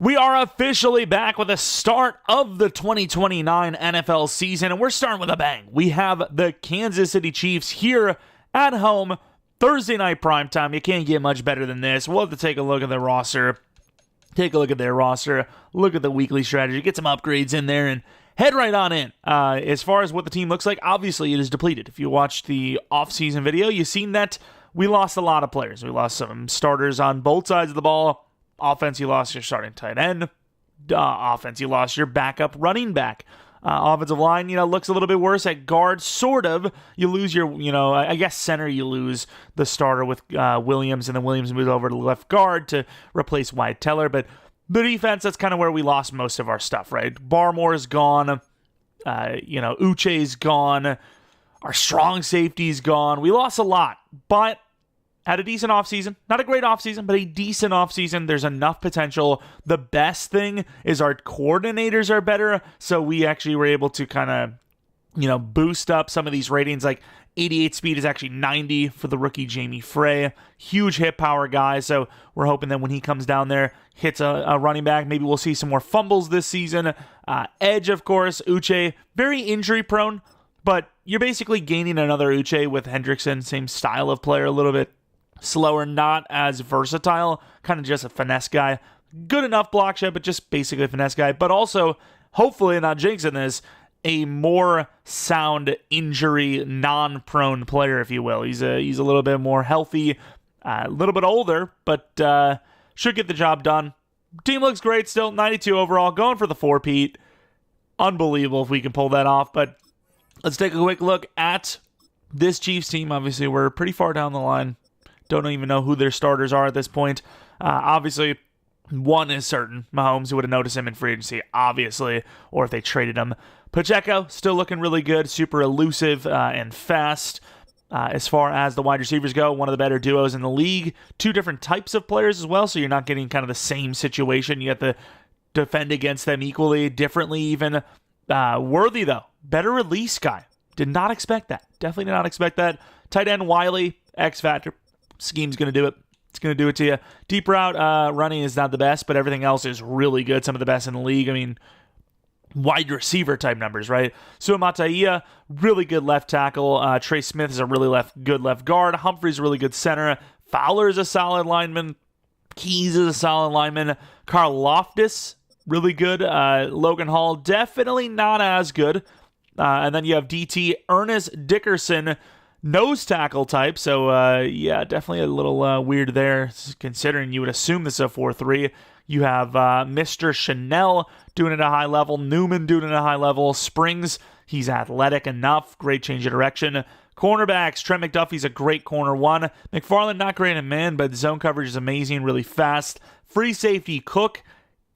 We are officially back with the start of the 2029 NFL season, and we're starting with a bang. We have the Kansas City Chiefs here at home, Thursday night primetime. You can't get much better than this. We'll have to take a look at the roster, take a look at their roster, look at the weekly strategy, get some upgrades in there, and head right on in. As far as what the team looks like, obviously it is depleted. If you watched the offseason video, you've seen that we lost a lot of players. We lost some starters on both sides of the ball. Offense, you lost your starting tight end. Offense, you lost your backup running back. Offensive line, looks a little bit worse at guard, sort of. You lose your, I guess center, you lose the starter with Williams, and then Williams moves over to left guard to replace Wyatt Teller. But the defense, that's kind of where we lost most of our stuff, right? Barmore's gone. Uche's gone. Our strong safety's gone. We lost a lot, but had a decent offseason. Not a great offseason, but a decent offseason. There's enough potential. The best thing is our coordinators are better, so we actually were able to kind of, boost up some of these ratings. Like 88 speed is actually 90 for the rookie Jamie Frey. Huge hit power guy, so we're hoping that when he comes down there, hits a running back, maybe we'll see some more fumbles this season. Edge, of course, Uche, very injury prone, but you're basically gaining another Uche with Hendrickson, same style of player, a little bit slower, not as versatile, kind of just a finesse guy. Good enough block shed, but just basically a finesse guy. But also, hopefully, not jinxing this, a more sound injury, non-prone player, if you will. He's a little bit more healthy, a little bit older, but should get the job done. Team looks great still, 92 overall, going for the 4-peat. Unbelievable if we can pull that off, but let's take a quick look at this Chiefs team. Obviously, we're pretty far down the line. Don't even know who their starters are at this point. Obviously, one is certain. Mahomes, who would have noticed him in free agency, obviously, or if they traded him. Pacheco, still looking really good, super elusive and fast. As far as the wide receivers go, one of the better duos in the league. Two different types of players as well, so you're not getting kind of the same situation. You have to defend against them equally, differently even. Worthy, though. Better release guy. Did not expect that. Definitely did not expect that. Tight end Wiley, X Factor. Scheme's going to do it. It's going to do it to you. Deep route running is not the best, but everything else is really good. Some of the best in the league. I mean, wide receiver type numbers, right? Suamataia, really good left tackle. Trey Smith is a really good left guard. Humphrey's a really good center. Fowler's a solid lineman. Keys is a solid lineman. Carl Loftus, really good. Logan Hall, definitely not as good. And then you have DT Ernest Dickerson, nose tackle type, so definitely a little weird there, considering you would assume this is a 4-3. You have Mr. Chanel doing it at a high level, Newman doing it at a high level, Springs, he's athletic enough, great change of direction. Cornerbacks, Trent McDuffie's a great corner one. McFarland, not great in man, but zone coverage is amazing, really fast. Free safety, Cook,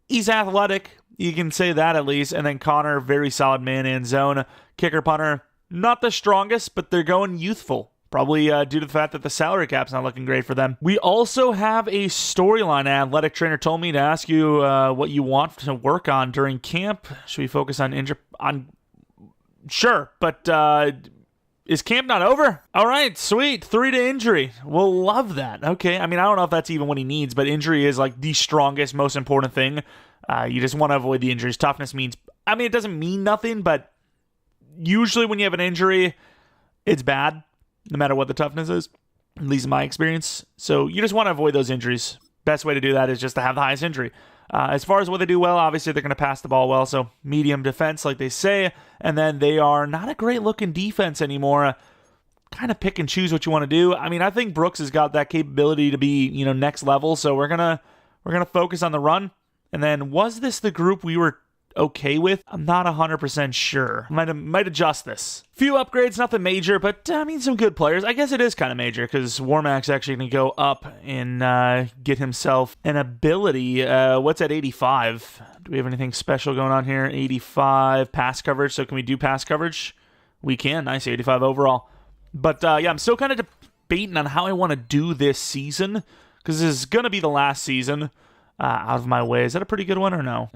he's athletic, you can say that at least. And then Connor, very solid man and zone. Kicker punter, not the strongest, but they're going youthful. Probably due to the fact that the salary cap's not looking great for them. We also have a storyline. An athletic trainer told me to ask you what you want to work on during camp. Should we focus on Sure, but is camp not over? All right, sweet. 3 to injury. We'll love that. Okay, I mean, I don't know if that's even what he needs, but injury is like the strongest, most important thing. You just want to avoid the injuries. Toughness means, I mean, it doesn't mean nothing, but usually when you have an injury, it's bad, no matter what the toughness is, at least in my experience. So you just want to avoid those injuries. Best way to do that is just to have the highest injury. As far as what they do well, obviously they're going to pass the ball well, so medium defense, like they say, and then they are not a great-looking defense anymore. Kind of pick and choose what you want to do. I mean, I think Brooks has got that capability to be, next level, so we're gonna focus on the run. And then, was this the group we were okay with? I'm not 100% sure. Might adjust this. Few upgrades, nothing major, but I mean some good players. I guess it is kind of major because Warmack's actually going to go up and get himself an ability. What's at 85? Do we have anything special going on here? 85 pass coverage. So can we do pass coverage? We can. Nice, 85 overall. But I'm still kind of debating on how I want to do this season because this is going to be the last season out of my way. Is that a pretty good one or no?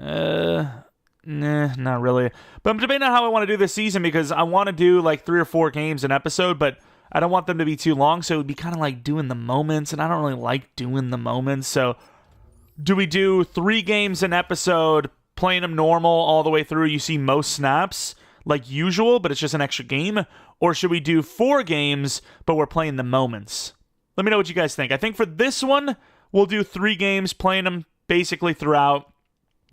Nah, not really. But I'm debating on how I want to do this season because I want to do like 3 or 4 games an episode, but I don't want them to be too long, so it would be kind of like doing the moments, and I don't really like doing the moments, so Do we do 3 games an episode, playing them normal all the way through? You see most snaps like usual, but it's just an extra game. Or should we do 4 games, but we're playing the moments? Let me know what you guys think. I think for this one, we'll do 3 games, playing them basically throughout.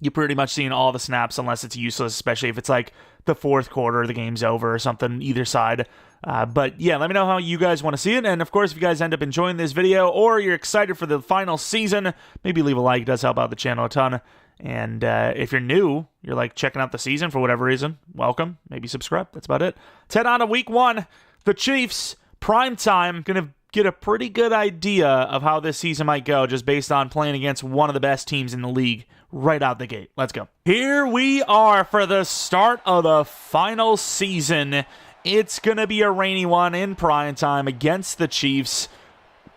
You're pretty much seeing all the snaps unless it's useless, especially if it's like the 4th quarter, the game's over or something, either side. But yeah, let me know how you guys want to see it. And of course, if you guys end up enjoying this video or you're excited for the final season, maybe leave a like. It does help out the channel a ton. And if you're new, you're like checking out the season for whatever reason, welcome. Maybe subscribe. That's about it. Let's head on to week 1. The Chiefs, primetime, going to get a pretty good idea of how this season might go just based on playing against one of the best teams in the league right out the gate. Let's go. Here we are for the start of the final season. It's going to be a rainy one in prime time against the Chiefs.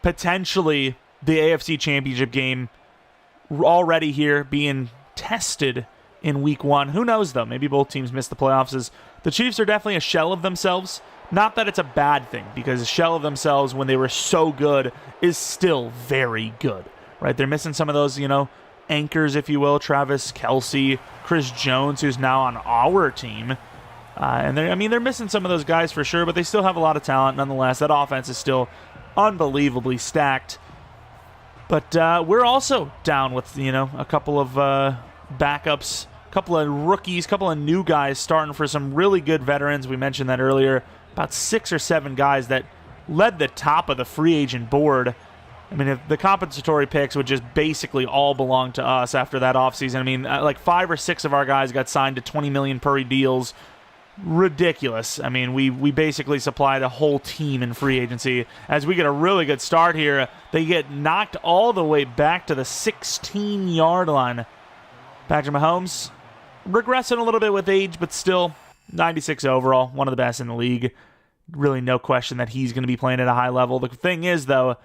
Potentially the AFC Championship game already here being tested in week 1. Who knows, though? Maybe both teams miss the playoffs. As the Chiefs are definitely a shell of themselves. Not that it's a bad thing, because a shell of themselves when they were so good is still very good, right? They're missing some of those, anchors, if you will. Travis Kelce, Chris Jones, who's now on our team. And they're missing some of those guys for sure, but they still have a lot of talent nonetheless. That offense is still unbelievably stacked. But we're also down with, a couple of backups, a couple of rookies, a couple of new guys starting for some really good veterans. We mentioned that earlier. About 6 or 7 guys that led the top of the free agent board. I mean, if the compensatory picks would just basically all belong to us after that offseason. Like 5 or 6 of our guys got signed to $20 million per deals. Ridiculous. We basically supplied a whole team in free agency. As we get a really good start here, they get knocked all the way back to the 16-yard line. Patrick Mahomes regressing a little bit with age, but still 96 overall, one of the best in the league. Really no question that he's going to be playing at a high level. The thing is, though,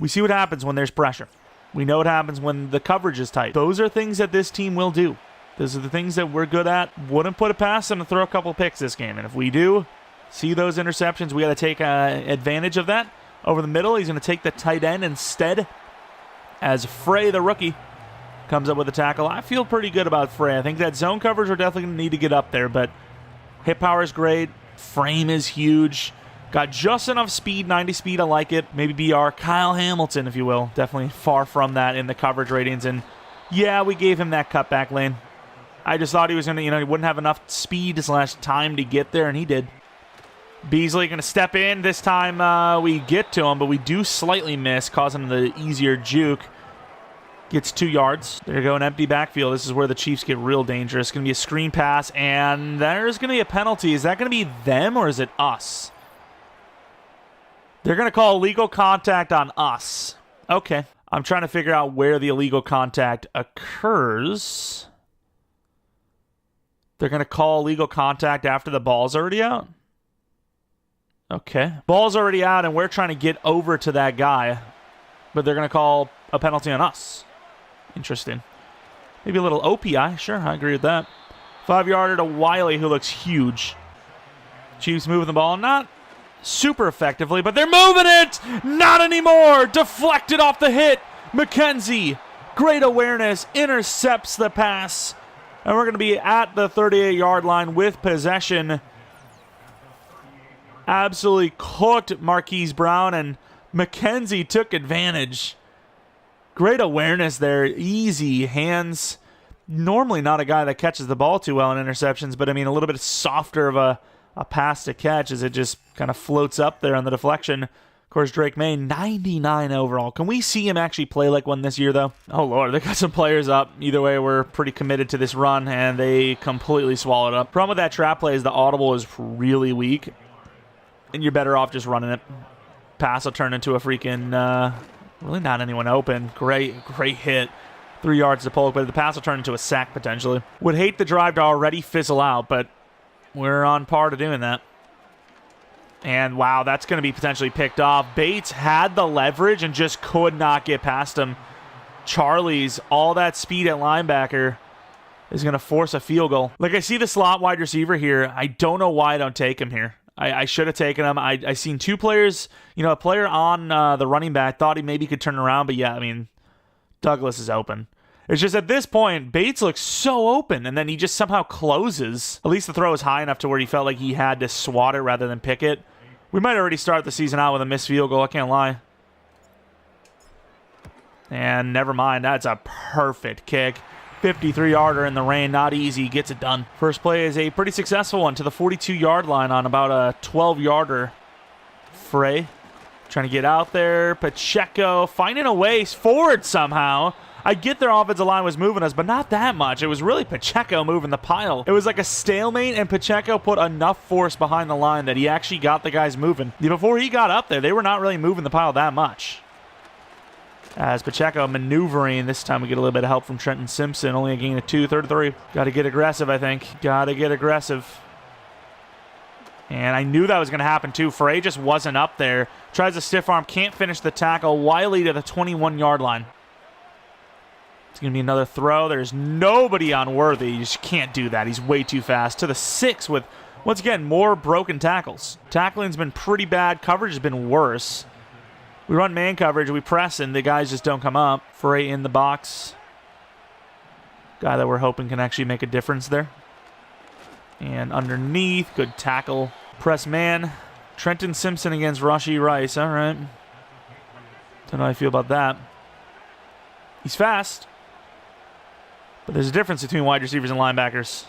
we see what happens when there's pressure. We know what happens when the coverage is tight. Those are things that this team will do. Those are the things that we're good at. Wouldn't put it past them to throw a couple picks this game. And if we do see those interceptions, we got to take advantage of that. Over the middle, he's going to take the tight end instead as Frey, the rookie, comes up with a tackle. I feel pretty good about Frey. I think that zone coverage are definitely going to need to get up there, but hit power is great. Frame is huge. Got just enough speed, 90 speed. I like it. Maybe be our Kyle Hamilton, if you will. Definitely far from that in the coverage ratings. And yeah, we gave him that cutback lane. I just thought he was going to, he wouldn't have enough speed / time to get there, and he did. Beasley going to step in. This time we get to him, but we do slightly miss, causing him the easier juke. Gets 2 yards. There you go, an empty backfield. This is where the Chiefs get real dangerous. It's going to be a screen pass, and there's going to be a penalty. Is that going to be them, or is it us? They're going to call illegal contact on us. Okay. I'm trying to figure out where the illegal contact occurs. They're going to call illegal contact after the ball's already out. Okay. Ball's already out, and we're trying to get over to that guy. But they're going to call a penalty on us. Interesting. Maybe a little OPI. Sure, I agree with that. 5-yarder to Wiley, who looks huge. Chiefs moving the ball. Not super effectively, but they're moving it! Not anymore! Deflected off the hit. McKenzie, great awareness, intercepts the pass. And we're going to be at the 38-yard line with possession. Absolutely cooked Marquise Brown, and McKenzie took advantage. Great awareness there. Easy hands. Normally not a guy that catches the ball too well in interceptions, but a little bit softer of a pass to catch as it just kind of floats up there on the deflection. Of course, Drake May, 99 overall. Can we see him actually play like one this year, though? Oh, Lord, they got some players up. Either way, we're pretty committed to this run, and they completely swallowed up. Problem with that trap play is the audible is really weak, and you're better off just running it. Pass will turn into a freaking, really not anyone open. Great hit. 3 yards to Polk, but the pass will turn into a sack potentially. Would hate the drive to already fizzle out, but we're on par to doing that. And wow, that's going to be potentially picked off. Bates had the leverage and just could not get past him. Charlie's all that speed at linebacker is going to force a field goal. Like, I see the slot wide receiver here. I don't know why I don't take him here. I should have taken him. I seen 2 players, a player on the running back thought he maybe could turn around, but yeah, Douglas is open. It's just at this point, Bates looks so open, and then he just somehow closes. At least the throw is high enough to where he felt like he had to swat it rather than pick it. We might already start the season out with a missed field goal, I can't lie. And never mind, that's a perfect kick. 53-yarder in the rain, not easy, gets it done. First play is a pretty successful one to the 42-yard line on about a 12-yarder. Frey trying to get out there. Pacheco finding a way forward somehow. I get their offensive line was moving us, but not that much. It was really Pacheco moving the pile. It was like a stalemate, and Pacheco put enough force behind the line that he actually got the guys moving. Before he got up there, they were not really moving the pile that much. As Pacheco maneuvering, this time we get a little bit of help from Trenton Simpson. Only a gain of 2, 3rd. Got to get aggressive, I think. Got to get aggressive. And I knew that was going to happen too. Frey just wasn't up there. Tries a stiff arm, can't finish the tackle. Wiley to the 21-yard line. It's going to be another throw. There's nobody on Worthy. You just can't do that. He's way too fast. To the 6 with, once again, more broken tackles. Tackling's been pretty bad. Coverage has been worse. We run man coverage. We press, and the guys just don't come up. Frey in the box. Guy that we're hoping can actually make a difference there. And underneath, good tackle. Press man. Trenton Simpson against Rashee Rice. All right. Don't know how I feel about that. He's fast. But there's a difference between wide receivers and linebackers.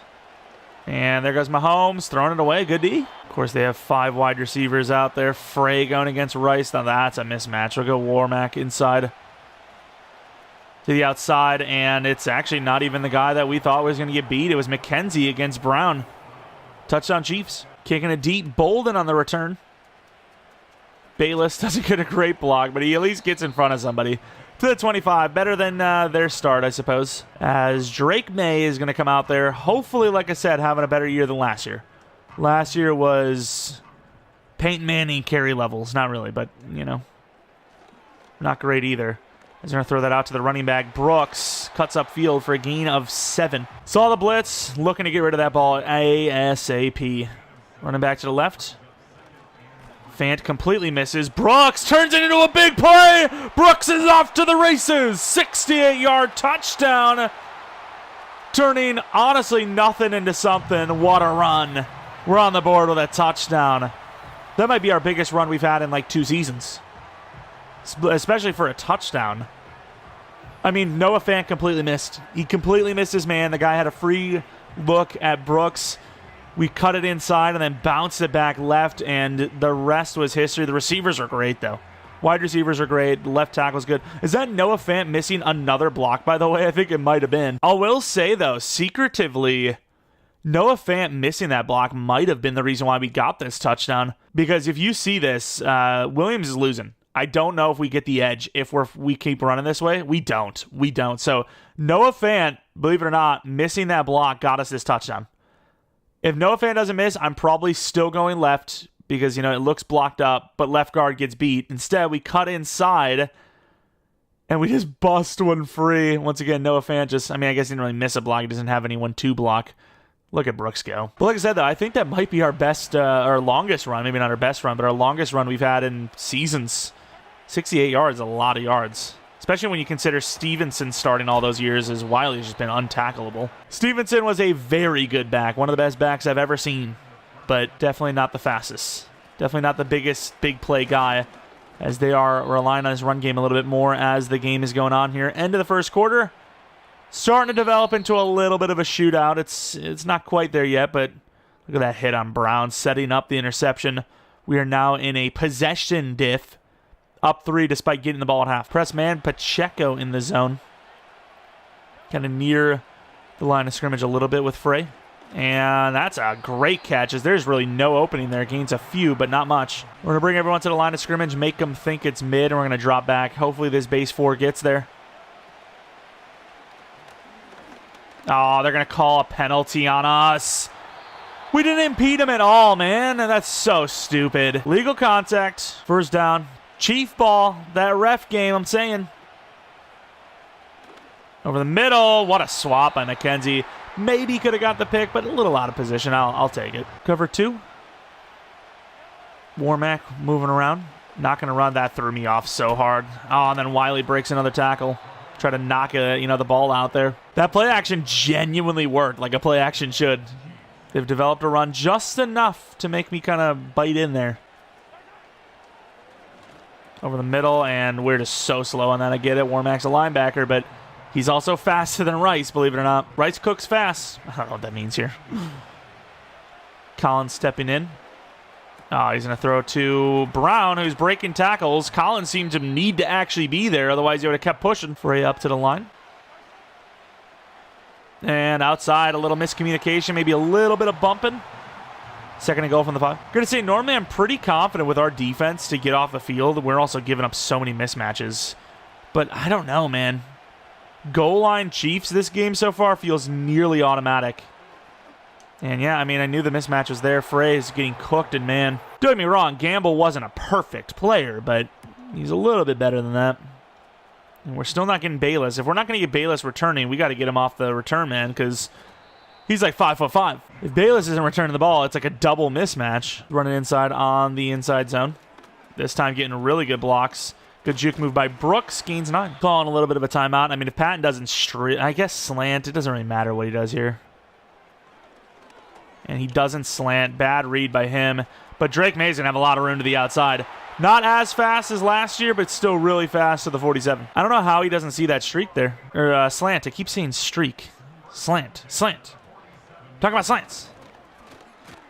And there goes Mahomes, throwing it away. Good D. Of course, they have 5 wide receivers out there. Frey going against Rice. Now that's a mismatch. We'll go Jeromepkr inside to the outside. And it's actually not even the guy that we thought was going to get beat. It was McKenzie against Brown. Touchdown Chiefs. Kicking it deep. Bolden on the return. Bayless doesn't get a great block, but he at least gets in front of somebody. To the 25. Better than their start, I suppose. As Drake May is going to come out there. Hopefully, like I said, having a better year than last year. Last year was Peyton Manning carry levels. Not really, but, you know, not great either. He's going to throw that out to the running back. Brooks cuts up field for a gain of 7. Saw the blitz. Looking to get rid of that ball ASAP. Running back to the left. Fant completely misses. Brooks turns it into a big play. Brooks is off to the races. 68-yard touchdown. Turning, honestly, nothing into something. What a run. We're on the board with a touchdown. That might be our biggest run we've had in like 2 seasons. Especially for a touchdown. I mean, Noah Fant completely missed. He completely missed his man. The guy had a free look at Brooks. We cut it inside and then bounced it back left, and the rest was history. The receivers are great, though. Wide receivers are great. Left tackle's good. Is that Noah Fant missing another block, by the way? I think it might have been. I will say, though, secretively, Noah Fant missing that block might have been the reason why we got this touchdown. Because if you see this, Williams is losing. I don't know if we get the edge if we keep running this way. We don't. We don't. So Noah Fant, believe it or not, missing that block got us this touchdown. If Noah Fant doesn't miss, I'm probably still going left because, you know, it looks blocked up, but left guard gets beat. Instead, we cut inside, and we just bust one free. Once again, Noah Fant just, I mean, I guess he didn't really miss a block. He doesn't have anyone to block. Look at Brooks go. But like I said, though, I think that might be our best, our longest run. Maybe not our best run, but our longest run we've had in seasons. 68 yards, a lot of yards. Especially when you consider Stevenson starting all those years, as Wiley's just been untackleable. Stevenson was a very good back. One of the best backs I've ever seen. But definitely not the fastest. Definitely not the biggest big play guy. As they are relying on his run game a little bit more as the game is going on here. End of the first quarter. Starting to develop into a little bit of a shootout. It's not quite there yet, but look at that hit on Brown. Setting up the interception. We are now in a possession diff. Up 3 despite getting the ball at half. Press man, Pacheco in the zone. Kind of near the line of scrimmage a little bit with Frey. And that's a great catch, as there's really no opening there. Gains a few, but not much. We're going to bring everyone to the line of scrimmage, make them think it's mid, and we're going to drop back. Hopefully this base 4 gets there. Oh, they're going to call a penalty on us. We didn't impede him at all, man. That's so stupid. Legal contact. First down. Chief ball, that ref game, I'm saying. Over the middle. What a swap by McKenzie. Maybe could have got the pick, but a little out of position. I'll take it. Cover 2. Jeromepkr moving around. Not going to run. That threw me off so hard. Oh, and then Wiley breaks another tackle. Try to knock the ball out there. That play action genuinely worked, like a play action should. They've developed a run just enough to make me kind of bite in there. Over the middle, and we're just so slow on that. I get it. Warmack's a linebacker, but he's also faster than Rice, believe it or not. Rice cooks fast. I don't know what that means here. Collins stepping in. Oh, he's going to throw to Brown, who's breaking tackles. Collins seemed to need to actually be there, otherwise he would have kept pushing for a up to the line. And outside, a little miscommunication, maybe a little bit of bumping. Second and goal from the 5. Going to say, normally I'm pretty confident with our defense to get off the field. We're also giving up so many mismatches. But I don't know, man. Goal line Chiefs this game so far feels nearly automatic. And yeah, I mean, I knew the mismatch was there. Frey's getting cooked, and man, don't get me wrong, Gamble wasn't a perfect player, but he's a little bit better than that. And we're still not getting Bayless. If we're not going to get Bayless returning, we got to get him off the return man, because he's like 5'5". If Bayless isn't returning the ball, it's like a double mismatch. Running inside on the inside zone. This time getting really good blocks. Good juke move by Brooks. Gains 9. Calling a little bit of a timeout. I mean, if Patton doesn't slant, it doesn't really matter what he does here. And he doesn't slant. Bad read by him. But Drake May's going to have a lot of room to the outside. Not as fast as last year, but still really fast to the 47. I don't know how he doesn't see that streak there. Or slant. I keep saying streak. Slant. Talking about slants.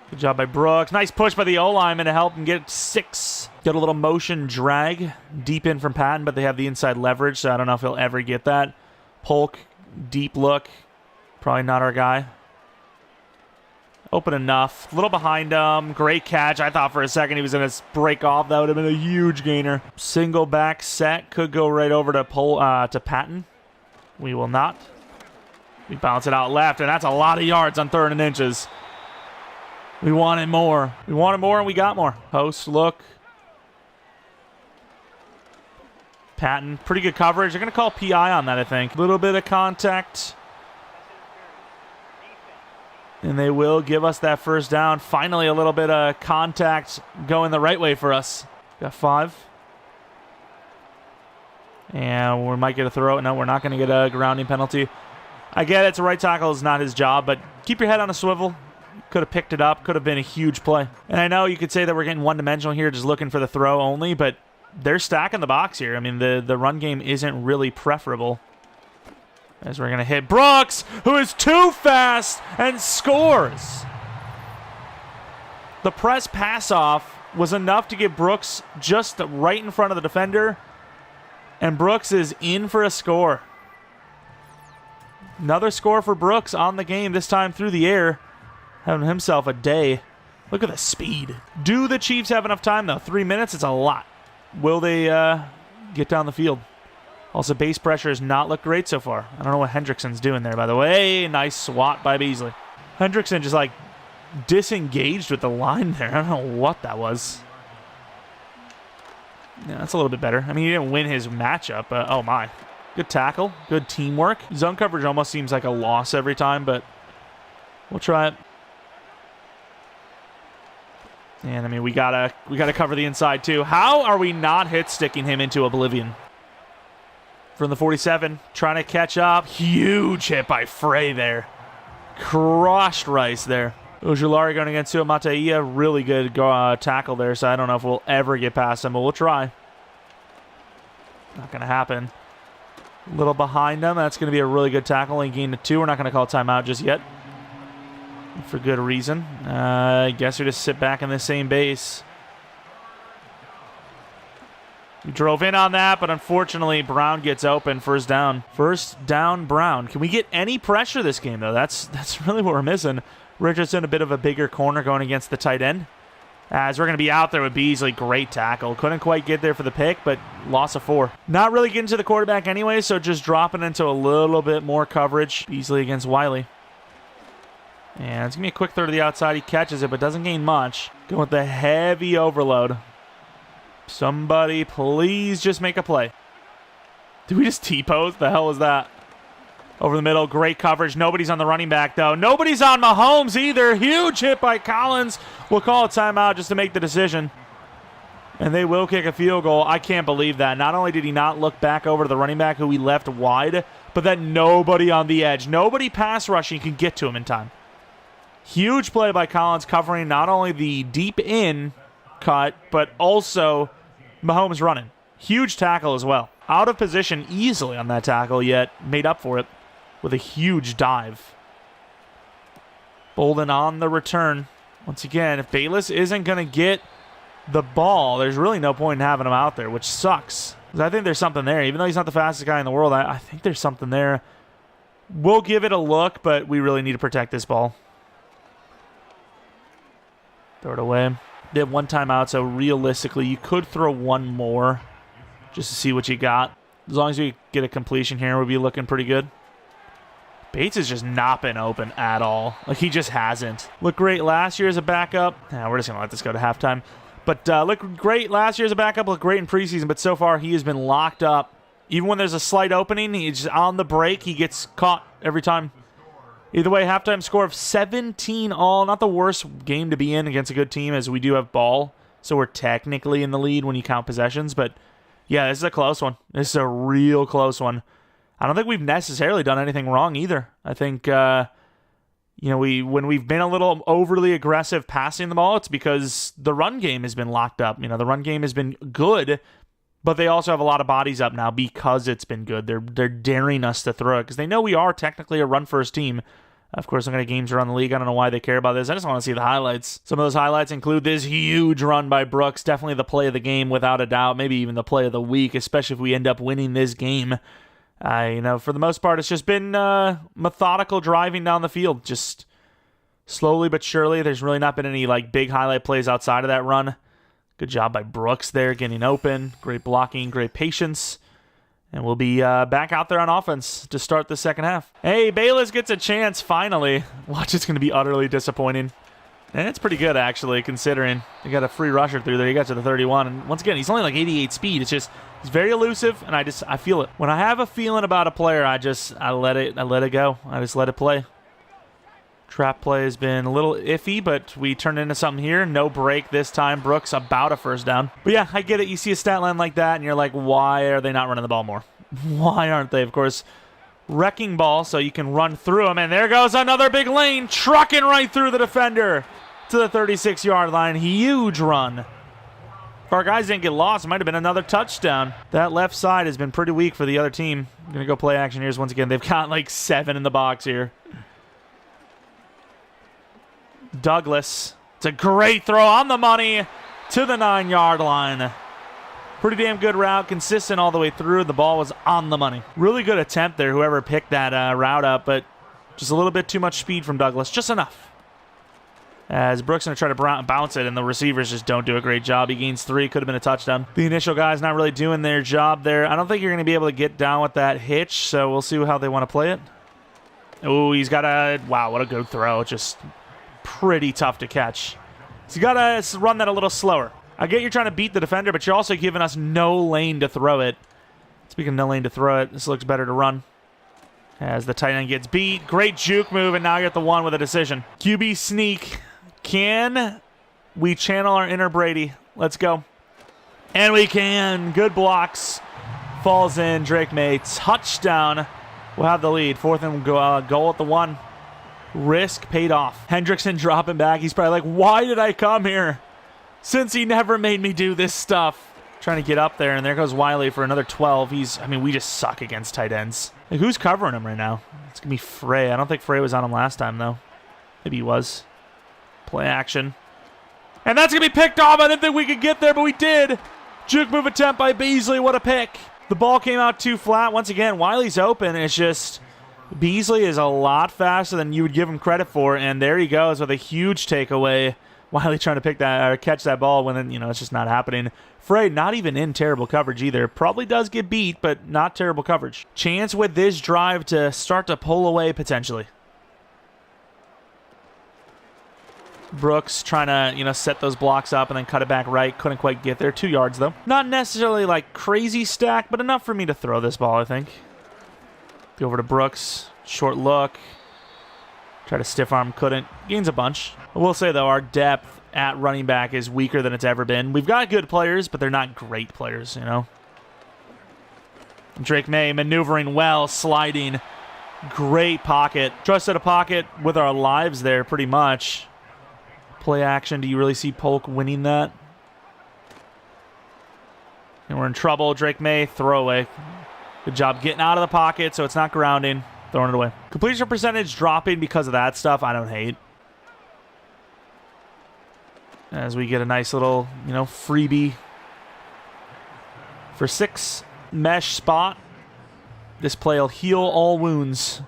Good job by Brooks. Nice push by the O-lineman to help him get 6. Get a little motion drag deep in from Patton, but they have the inside leverage, so I don't know if he'll ever get that. Polk, deep look. Probably not our guy. Open enough. A little behind him. Great catch. I thought for a second he was going to break off. That would have been a huge gainer. Single back set. Could go right over to Patton. We will not. We bounce it out left, and that's a lot of yards on 3rd and inches. We wanted more. We wanted more, and we got more. Post look. Patton, pretty good coverage. They're going to call PI on that, I think. A little bit of contact. And they will give us that first down. Finally, a little bit of contact going the right way for us. Got 5. And we might get a throw. No, we're not going to get a grounding penalty. I get it's a right tackle. It's not his job, but keep your head on a swivel. Could have picked it up. Could have been a huge play. And I know you could say that we're getting one-dimensional here, just looking for the throw only, but they're stacking the box here. I mean, the run game isn't really preferable. As we're going to hit Brooks, who is too fast and scores. The press pass-off was enough to get Brooks just right in front of the defender, and Brooks is in for a score. Another score for Brooks on the game, this time through the air. Having himself a day. Look at the speed. Do the Chiefs have enough time, though? 3 minutes? It's a lot. Will they get down the field? Also, base pressure has not looked great so far. I don't know what Hendrickson's doing there, by the way. Nice swat by Beasley. Hendrickson just, like, disengaged with the line there. I don't know what that was. Yeah, that's a little bit better. I mean, he didn't win his matchup, but oh my. Good tackle. Good teamwork. Zone coverage almost seems like a loss every time, but we'll try it. And, I mean, we gotta cover the inside, too. How are we not hit-sticking him into oblivion? From the 47, trying to catch up. Huge hit by Frey there. Crushed Rice there. Ojulari going against Tua Mataia. Really good tackle there, so I don't know if we'll ever get past him, but we'll try. Not going to happen. A little behind him. That's going to be a really good tackle. He gained a 2. We're not going to call timeout just yet. For good reason. I guess we just sit back in the same base. We drove in on that, but unfortunately, Brown gets open. First down. First down, Brown. Can we get any pressure this game, though? That's really what we're missing. Richardson, a bit of a bigger corner going against the tight end. As we're going to be out there with Beasley. Great tackle. Couldn't quite get there for the pick, but loss of 4. Not really getting to the quarterback anyway, so just dropping into a little bit more coverage. Beasley against Wiley. And it's going to be a quick throw to the outside. He catches it, but doesn't gain much. Going with the heavy overload. Somebody please just make a play. Did we just T-pose? The hell was that? Over the middle, great coverage. Nobody's on the running back, though. Nobody's on Mahomes either. Huge hit by Collins. We'll call a timeout just to make the decision. And they will kick a field goal. I can't believe that. Not only did he not look back over to the running back who he left wide, but that nobody on the edge, nobody pass rushing can get to him in time. Huge play by Collins covering not only the deep in cut, but also Mahomes running. Huge tackle as well. Out of position easily on that tackle, yet made up for it with a huge dive. Bolden on the return. Once again, if Bayless isn't going to get the ball, there's really no point in having him out there, which sucks. I think there's something there. Even though he's not the fastest guy in the world, I think there's something there. We'll give it a look, but we really need to protect this ball. Throw it away. They have one timeout, so realistically, you could throw one more just to see what you got. As long as we get a completion here, we'll be looking pretty good. Bates has just not been open at all. Like, he just hasn't. Looked great last year as a backup. We're just going to let this go to halftime. But looked great last year as a backup. Looked great in preseason, but so far he has been locked up. Even when there's a slight opening, he's just on the break. He gets caught every time. Either way, halftime score of 17 all. Not the worst game to be in against a good team, as we do have ball. So we're technically in the lead when you count possessions. But yeah, this is a close one. This is a real close one. I don't think we've necessarily done anything wrong either. I think, when we've been a little overly aggressive passing the ball, it's because the run game has been locked up. The run game has been good, but they also have a lot of bodies up now because it's been good. They're daring us to throw it because they know we are technically a run-first team. Of course, looking at games around the league, I don't know why they care about this. I just want to see the highlights. Some of those highlights include this huge run by Brooks. Definitely the play of the game without a doubt. Maybe even the play of the week, especially if we end up winning this game. For the most part, it's just been methodical driving down the field. Just slowly but surely. There's really not been any big highlight plays outside of that run. Good job by Brooks there, getting open. Great blocking, great patience. And we'll be back out there on offense to start the second half. Hey, Bayless gets a chance finally. Watch, it's going to be utterly disappointing. And it's pretty good, actually, considering they got a free rusher through there. He got to the 31. And once again, he's only 88 speed. It's just, he's very elusive, and I feel it. When I have a feeling about a player, I let it go. I just let it play. Trap play has been a little iffy, but we turned into something here. No break this time. Brooks about a first down. But yeah, I get it. You see a stat line like that, and you're like, why are they not running the ball more? Why aren't they? Of course, wrecking ball so you can run through them. And there goes another big lane, trucking right through the defender to the 36-yard line. Huge run. If our guys didn't get lost, it might have been another touchdown. That left side has been pretty weak for the other team. I'm going to go play action here once again. They've got 7 in the box here. Douglas. It's a great throw on the money to the 9-yard line. Pretty damn good route, consistent all the way through. The ball was on the money. Really good attempt there, whoever picked that route up, but just a little bit too much speed from Douglas. Just enough. As Brooks going to try to bounce it, and the receivers just don't do a great job. He gains 3, could have been a touchdown. The initial guys not really doing their job there. I don't think you're going to be able to get down with that hitch, so we'll see how they want to play it. Oh, he's got a, wow, what a good throw. Just pretty tough to catch. So you got to run that a little slower. I get you're trying to beat the defender, but you're also giving us no lane to throw it. Speaking of no lane to throw it, this looks better to run. As the tight end gets beat. Great juke move, and now you're at the 1 with a decision. QB sneak. Can we channel our inner Brady? Let's go. And we can. Good blocks. Falls in. Drake May. Touchdown. We'll have the lead. 4th and goal at the 1. Risk paid off. Hendrickson dropping back. He's probably like, why did I come here? Since he never made me do this stuff. Trying to get up there, and there goes Wiley for another 12. We just suck against tight ends. Who's covering him right now? It's going to be Frey. I don't think Frey was on him last time, though. Maybe he was. Play action. And that's going to be picked off. I didn't think we could get there, but we did. Juke move attempt by Beasley. What a pick. The ball came out too flat. Once again, Wiley's open. It's just Beasley is a lot faster than you would give him credit for, and there he goes with a huge takeaway. Wiley trying to pick that or catch that ball when it's just not happening. Frey not even in terrible coverage either. Probably does get beat, but not terrible coverage. Chance with this drive to start to pull away potentially. Brooks trying to set those blocks up and then cut it back right. Couldn't quite get there. 2 yards though. Not necessarily crazy stack, but enough for me to throw this ball, I think. Go over to Brooks. Short look. Try to stiff arm, couldn't. Gains a bunch. I will say, though, our depth at running back is weaker than it's ever been. We've got good players, but they're not great players, you know? Drake May maneuvering well, sliding. Great pocket. Trusted a pocket with our lives there, pretty much. Play action. Do you really see Polk winning that? And we're in trouble. Drake May, throwaway. Good job getting out of the pocket so it's not grounding. Throwing it away. Completion percentage dropping because of that stuff, I don't hate. As we get a nice little, you know, freebie for 6. Mesh spot. This play will heal all wounds.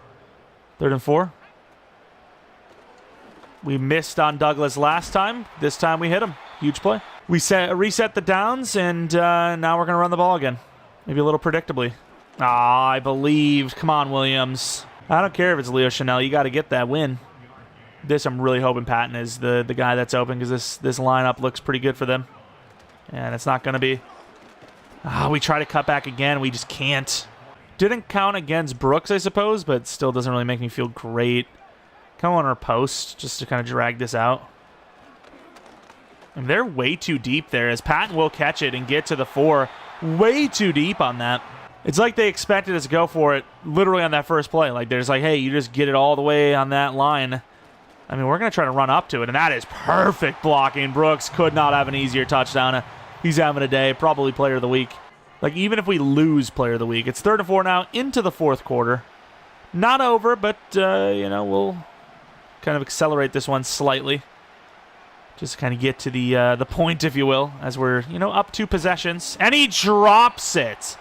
3rd and 4. We missed on Douglas last time. This time we hit him. Huge play. We reset the downs, and now we're going to run the ball again. Maybe a little predictably. Ah, I believed. Come on, Williams. I don't care if it's Leo Chanel. You got to get that win. This, I'm really hoping Patton is the guy that's open, because this lineup looks pretty good for them. And it's not going to be. Ah, we try to cut back again. We just can't. Didn't count against Brooks, I suppose, but still doesn't really make me feel great. Come on our post just to kind of drag this out. And they're way too deep there, as Patton will catch it and get to the 4. Way too deep on that. It's like they expected us to go for it literally on that first play. Like, there's like, hey, you just get it all the way on that line. I mean, we're going to try to run up to it, and that is perfect blocking. Brooks could not have an easier touchdown. He's having a day, probably player of the week. Like, even if we lose player of the week, it's 3rd and 4 now into the 4th quarter. Not over, but, you know, we'll kind of accelerate this one slightly. Just kind of get to the point, if you will, as we're, you know, up 2 possessions. And he drops it.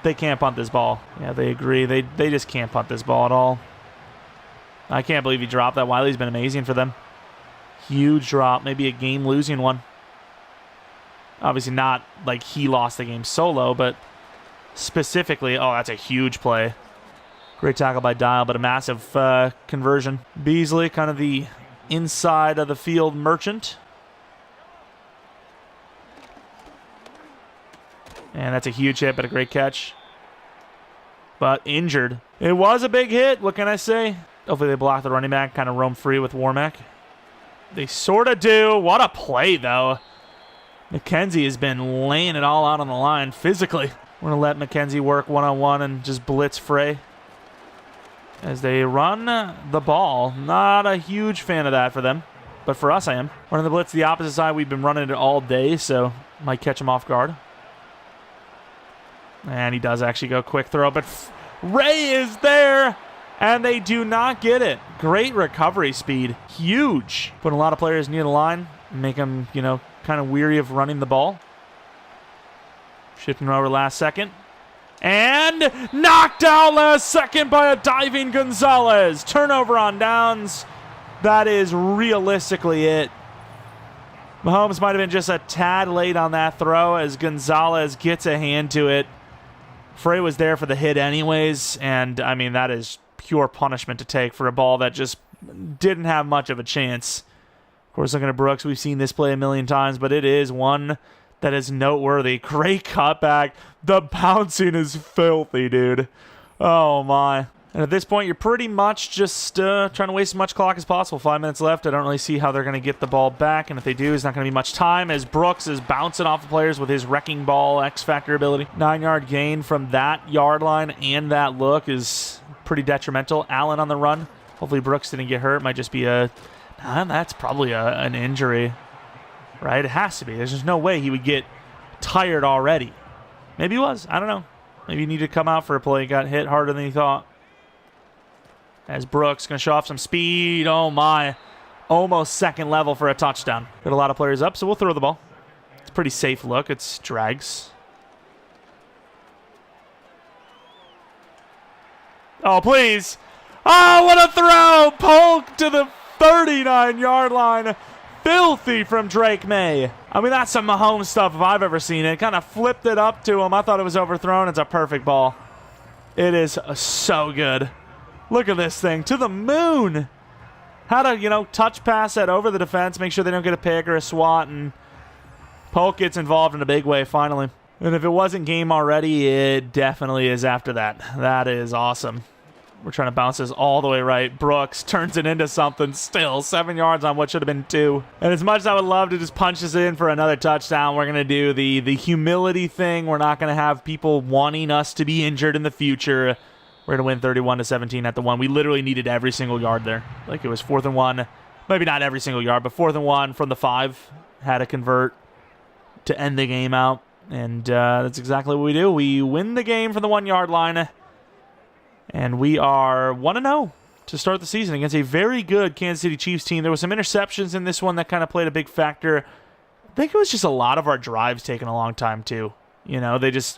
They can't punt this ball. Yeah, they agree. They just can't punt this ball at all. I can't believe he dropped that. Wiley's been amazing for them. Huge drop. Maybe a game-losing one. Obviously not like he lost the game solo, but specifically, oh, that's a huge play. Great tackle by Dial, but a massive conversion. Beasley, kind of the inside of the field merchant. And that's a huge hit, but a great catch. But injured. It was a big hit, what can I say? Hopefully they block the running back, kind of roam free with Warmack. They sort of do. What a play, though. McKenzie has been laying it all out on the line physically. We're going to let McKenzie work one-on-one and just blitz Frey as they run the ball. Not a huge fan of that for them, but for us I am. Running the blitz the opposite side. We've been running it all day, so might catch him off guard. And he does actually go quick throw, but Ray is there, and they do not get it. Great recovery speed. Huge. Putting a lot of players near the line, make them, you know, kind of weary of running the ball. Shifting over last second. And knocked out last second by a diving Gonzalez. Turnover on downs. That is realistically it. Mahomes might have been just a tad late on that throw as Gonzalez gets a hand to it. Frey was there for the hit anyways, and I mean, that is pure punishment to take for a ball that just didn't have much of a chance. Of course, looking at Brooks, we've seen this play a million times, but it is one that is noteworthy. Great cutback. The bouncing is filthy, dude. Oh, my. And at this point, you're pretty much just trying to waste as much clock as possible. 5 minutes left. I don't really see how they're going to get the ball back, and if they do, it's not going to be much time as Brooks is bouncing off the players with his wrecking ball X-Factor ability. 9-yard gain from that yard line and that look is pretty detrimental. Allen on the run. Hopefully Brooks didn't get hurt. Might just be a... that's probably an injury, right? It has to be. There's just no way he would get tired already. Maybe he was. I don't know. Maybe he needed to come out for a play. Got hit harder than he thought. As Brooks going to show off some speed. Oh, my. Almost second level for a touchdown. Got a lot of players up, so we'll throw the ball. It's a pretty safe look. It's drags. Oh, please. Oh, what a throw. Polk to the 39-yard line. Filthy from Drake May. I mean, that's some Mahomes stuff if I've ever seen it. Kind of flipped it up to him. I thought it was overthrown. It's a perfect ball. It is so good. Look at this thing. To the moon. How to, touch pass that over the defense, make sure they don't get a pick or a swat, and Polk gets involved in a big way finally. And if it wasn't game already, it definitely is after that. That is awesome. We're trying to bounce this all the way right. Brooks turns it into something still. 7 yards on what should have been 2. And as much as I would love to just punch this in for another touchdown, we're going to do the humility thing. We're not going to have people wanting us to be injured in the future. We're going to win 31-17 at the 1. We literally needed every single yard there. Like it was 4th and 1. Maybe not every single yard, but 4th and 1 from the 5. Had to convert to end the game out. And that's exactly what we do. We win the game from the 1 yard line. And we are 1-0 to start the season against a very good Kansas City Chiefs team. There was some interceptions in this one that kind of played a big factor. I think it was just a lot of our drives taking a long time too. You know, they just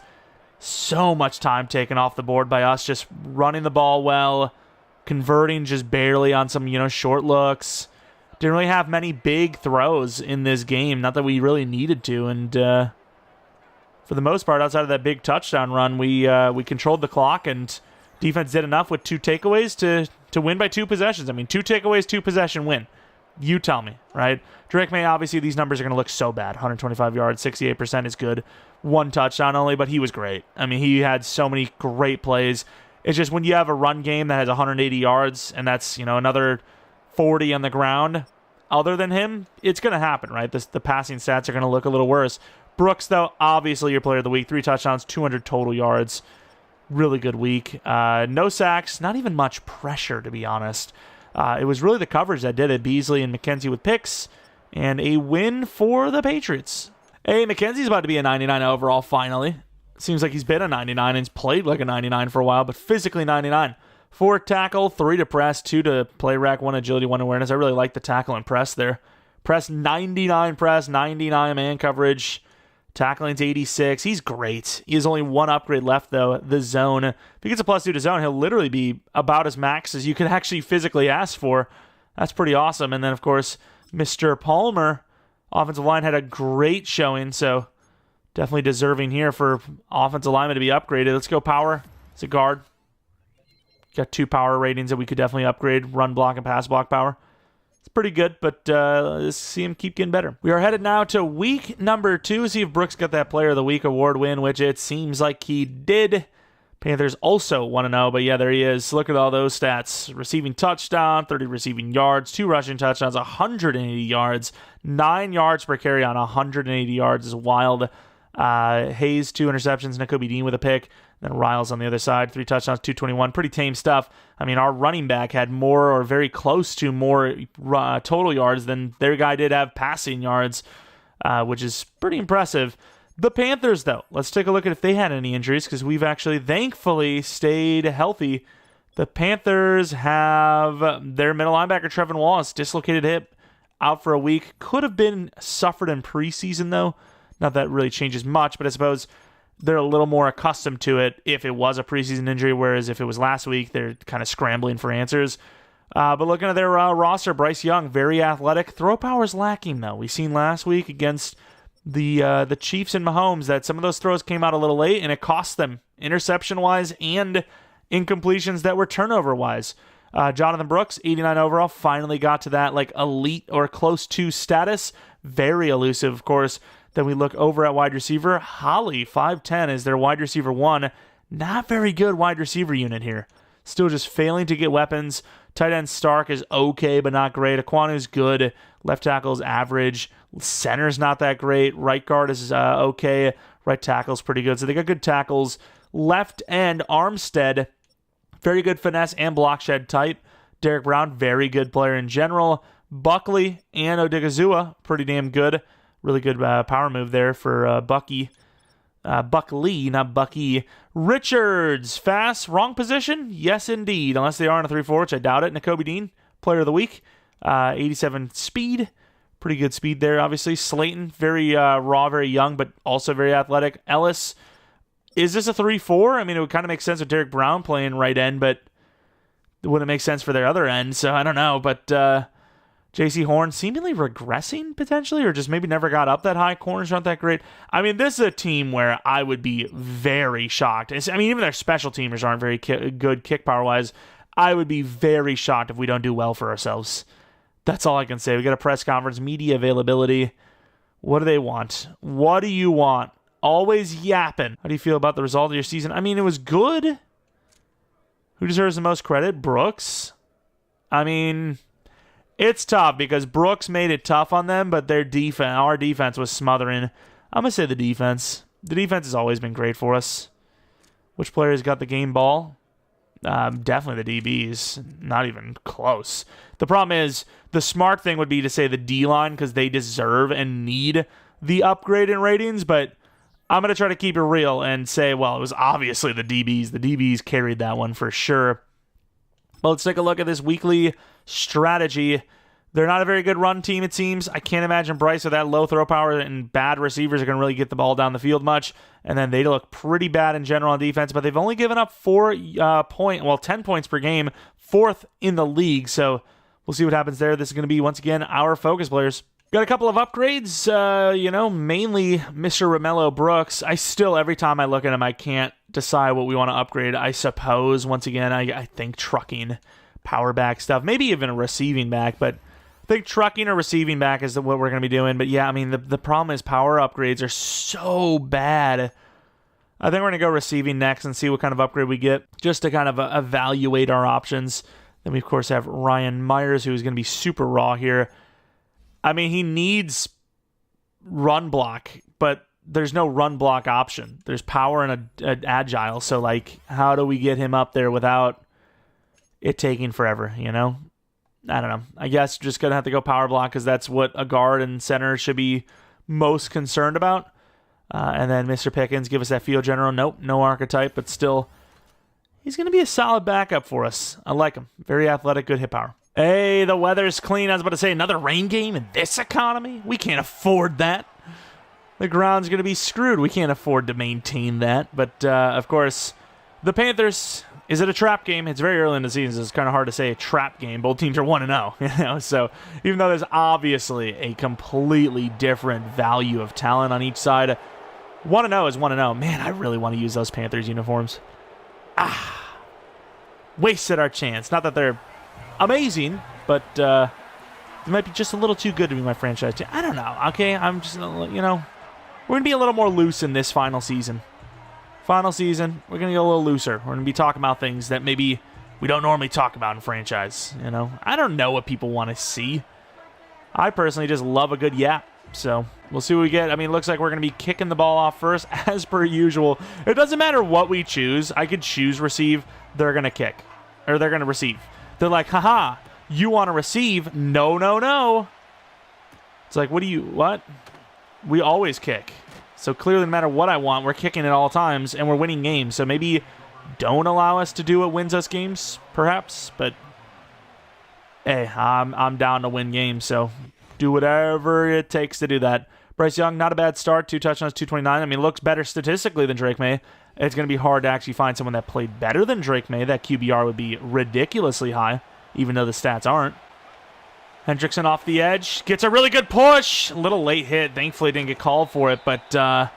so much time taken off the board by us just running the ball well, converting just barely on some, short looks. Didn't really have many big throws in this game. Not that we really needed to. And for the most part, outside of that big touchdown run, we controlled the clock and defense did enough with 2 takeaways to win by 2 possessions. I mean, 2 takeaways, 2 possession win. You tell me, right? Jeromepkr, obviously, these numbers are going to look so bad. 125 yards, 68% is good. 1 touchdown only, but he was great. I mean, he had so many great plays. It's just when you have a run game that has 180 yards and that's, another 40 on the ground, other than him, it's going to happen, right? The passing stats are going to look a little worse. Brooks, though, obviously your player of the week. 3 touchdowns, 200 total yards. Really good week. No sacks, not even much pressure, to be honest. It was really the coverage that did it. Beasley and McKenzie with picks, and a win for the Patriots. Hey, McKenzie's about to be a 99 overall, finally. Seems like he's been a 99 and he's played like a 99 for a while, but physically 99. 4 tackle, 3 to press, 2 to play rack, 1 agility, 1 awareness. I really like the tackle and press there. Press 99 press, 99 man coverage. Tackling's 86. He's great. He has only 1 upgrade left, though, the zone. If he gets a +2 to zone, he'll literally be about as max as you could actually physically ask for. That's pretty awesome. And then, of course, Mr. Palmer, offensive line, had a great showing, so definitely deserving here for offensive lineman to be upgraded. Let's go power. It's a guard. Got 2 power ratings that we could definitely upgrade. Run block and pass block power. It's pretty good, but let's see him keep getting better. We are headed now to week number 2. See if Brooks got that Player of the Week award win, which it seems like he did. Panthers also 1-0, but yeah, there he is. Look at all those stats. Receiving touchdown, 30 receiving yards, 2 rushing touchdowns, 180 yards, 9 yards per carry on 180 yards is wild. Hayes, 2 interceptions, Nakobe Dean with a pick. Then Riles on the other side, 3 touchdowns, 221. Pretty tame stuff. I mean, our running back had more or very close to more total yards than their guy did have passing yards, which is pretty impressive. The Panthers, though, let's take a look at if they had any injuries because we've actually, thankfully, stayed healthy. The Panthers have their middle linebacker, Trevin Wallace, dislocated hip, out for a week. Could have been suffered in preseason, though. Not that really changes much, but I suppose they're a little more accustomed to it if it was a preseason injury, whereas if it was last week, they're kind of scrambling for answers. But looking at their roster, Bryce Young, very athletic. Throw power's lacking, though. We seen last week against the Chiefs and Mahomes that some of those throws came out a little late, and it cost them interception-wise and incompletions that were turnover-wise. Jonathan Brooks, 89 overall, finally got to that like elite or close to status. Very elusive, of course. Then we look over at wide receiver. Holly, 5'10", is their wide receiver 1. Not very good wide receiver unit here. Still just failing to get weapons. Tight end Stark is okay, but not great. Aquanu's good. Left tackle is average. Center's not that great. Right guard is okay. Right tackle's pretty good. So they got good tackles. Left end Armstead, very good finesse and block shed type. Derek Brown, very good player in general. Buckley and Odigizua, pretty damn good. Really good power move there for Bucky. Buckley, not Bucky. Richards, fast, wrong position? Yes, indeed. Unless they are in a 3-4, which I doubt it. Nakobe Dean, player of the week. 87 speed. Pretty good speed there, obviously. Slayton, very raw, very young, but also very athletic. Ellis, is this a 3-4? I mean, it would kind of make sense with Derek Brown playing right end, but it wouldn't make sense for their other end, so I don't know. But J.C. Horn seemingly regressing potentially, or just maybe never got up that high. Corners aren't that great. I mean, this is a team where I would be very shocked. I mean, even their special teamers aren't very good kick power-wise. I would be very shocked if we don't do well for ourselves. That's all I can say. We got a press conference, media availability. What do they want? What do you want? Always yapping. How do you feel about the result of your season? I mean, it was good. Who deserves the most credit? Brooks? I mean, it's tough because Brooks made it tough on them, but our defense was smothering. I'm going to say the defense. The defense has always been great for us. Which players got the game ball? Definitely the DBs. Not even close. The problem is, the smart thing would be to say the D-line because they deserve and need the upgrade in ratings, but I'm going to try to keep it real and say, well, it was obviously the DBs. The DBs carried that one for sure. But let's take a look at this weekly strategy. They're not a very good run team, it seems. I can't imagine Bryce with that low throw power and bad receivers are going to really get the ball down the field much. And then they look pretty bad in general on defense, but they've only given up 10 points per game, 4th in the league. So we'll see what happens there. This is going to be, once again, our focus players. Got a couple of upgrades, mainly Mr. Romello Brooks. I still, every time I look at him, I can't decide what we want to upgrade. I suppose, once again, I think trucking, power back stuff, maybe even a receiving back, but I think trucking or receiving back is what we're going to be doing. But yeah, I mean, the problem is power upgrades are so bad. I think we're going to go receiving next and see what kind of upgrade we get, just to kind of evaluate our options. Then we, of course, have Ryan Myers, who's going to be super raw here. I mean, he needs run block, but there's no run block option. There's power and a agile. So, like, how do we get him up there without it taking forever, I don't know. I guess just going to have to go power block because that's what a guard and center should be most concerned about. And then Mr. Pickens, give us that field general. Nope, no archetype, but still, he's going to be a solid backup for us. I like him. Very athletic, good hit power. Hey, the weather's clean. I was about to say, another rain game in this economy? We can't afford that. The ground's going to be screwed. We can't afford to maintain that. But, of course, the Panthers, is it a trap game? It's very early in the season, so it's kind of hard to say a trap game. Both teams are 1-0, So even though there's obviously a completely different value of talent on each side, 1-0 is 1-0. Man, I really want to use those Panthers uniforms. Wasted our chance. Not that they're amazing, but they might be just a little too good to be my franchise team. I don't know. Okay, I'm just, we're going to be a little more loose in this final season. We're going to get a little looser. We're going to be talking about things that maybe we don't normally talk about in franchise, I don't know what people want to see. I personally just love a good yap, so we'll see what we get. I mean, it looks like we're going to be kicking the ball off first, as per usual. It doesn't matter what we choose. I could choose receive. They're going to kick, or they're going to receive. They're like, haha, you want to receive? No, no, no. It's like, what? We always kick. So clearly, no matter what I want, we're kicking at all times, and we're winning games. So maybe don't allow us to do what wins us games, perhaps. But, hey, I'm down to win games, so do whatever it takes to do that. Bryce Young, not a bad start. 2 touchdowns, 229. I mean, looks better statistically than Drake May. It's going to be hard to actually find someone that played better than Drake May. That QBR would be ridiculously high, even though the stats aren't. Hendrickson off the edge. Gets a really good push. A little late hit. Thankfully, didn't get called for it. But the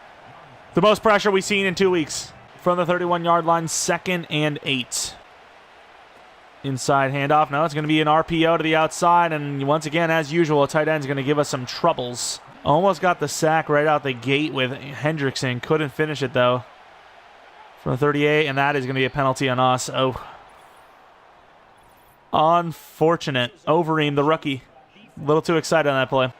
most pressure we've seen in 2 weeks. From the 31-yard line, 2nd and 8. Inside handoff. No, it's going to be an RPO to the outside. And once again, as usual, a tight end is going to give us some troubles. Almost got the sack right out the gate with Hendrickson. Couldn't finish it, though. From the 38, and that is going to be a penalty on us. Oh. Unfortunate. Overeem, the rookie. A little too excited on that play.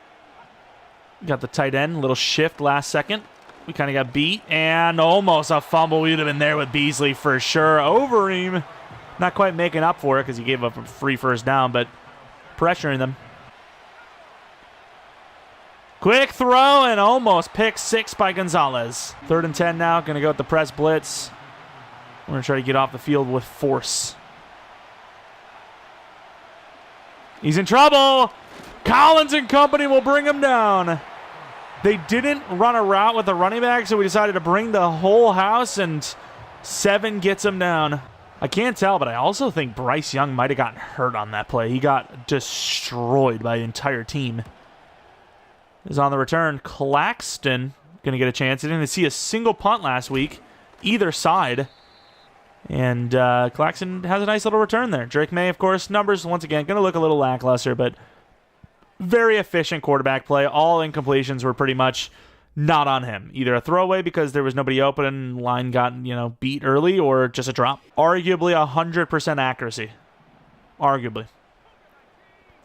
Got the tight end. Little shift last second. We kind of got beat, and almost a fumble. We would have been there with Beasley for sure. Overeem not quite making up for it because he gave up a free first down, but pressuring them. Quick throw and almost pick 6 by Gonzalez. 3rd and 10 now. Going to go with the press blitz. We're going to try to get off the field with force. He's in trouble. Collins and company will bring him down. They didn't run a route with the running back, so we decided to bring the whole house, and 7 gets him down. I can't tell, but I also think Bryce Young might have gotten hurt on that play. He got destroyed by the entire team. Is on the return. Claxton going to get a chance. He didn't see a single punt last week, either side. And Claxton has a nice little return there. Drake May, of course, numbers, once again, going to look a little lackluster, but very efficient quarterback play. All incompletions were pretty much not on him. Either a throwaway because there was nobody open and line got, beat early, or just a drop. Arguably 100% accuracy. Arguably.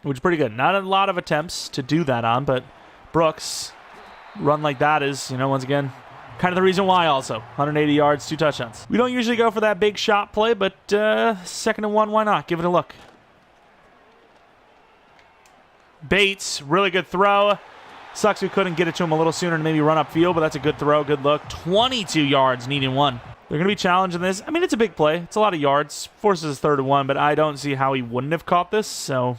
Which is pretty good. Not a lot of attempts to do that on, but Brooks, run like that is, once again, kind of the reason why also. 180 yards, 2 touchdowns. We don't usually go for that big shot play, but 2nd and 1, why not? Give it a look. Bates, really good throw. Sucks we couldn't get it to him a little sooner and maybe run upfield, but that's a good throw, good look. 22 yards, needing 1. They're going to be challenging this. I mean, it's a big play. It's a lot of yards. Forces 3rd and 1, but I don't see how he wouldn't have caught this. So,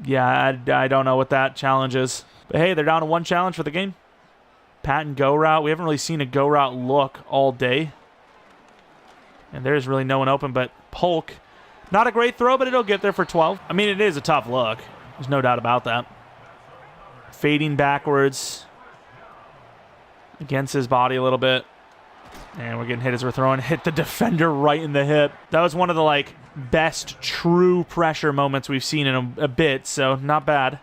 yeah, I don't know what that challenge is. But, hey, they're down to 1 challenge for the game. Patent go route. We haven't really seen a go route look all day. And there's really no one open but Polk. Not a great throw, but it'll get there for 12. I mean, it is a tough look. There's no doubt about that. Fading backwards against his body a little bit. And we're getting hit as we're throwing. Hit the defender right in the hip. That was one of the, best true pressure moments we've seen in a bit, so not bad.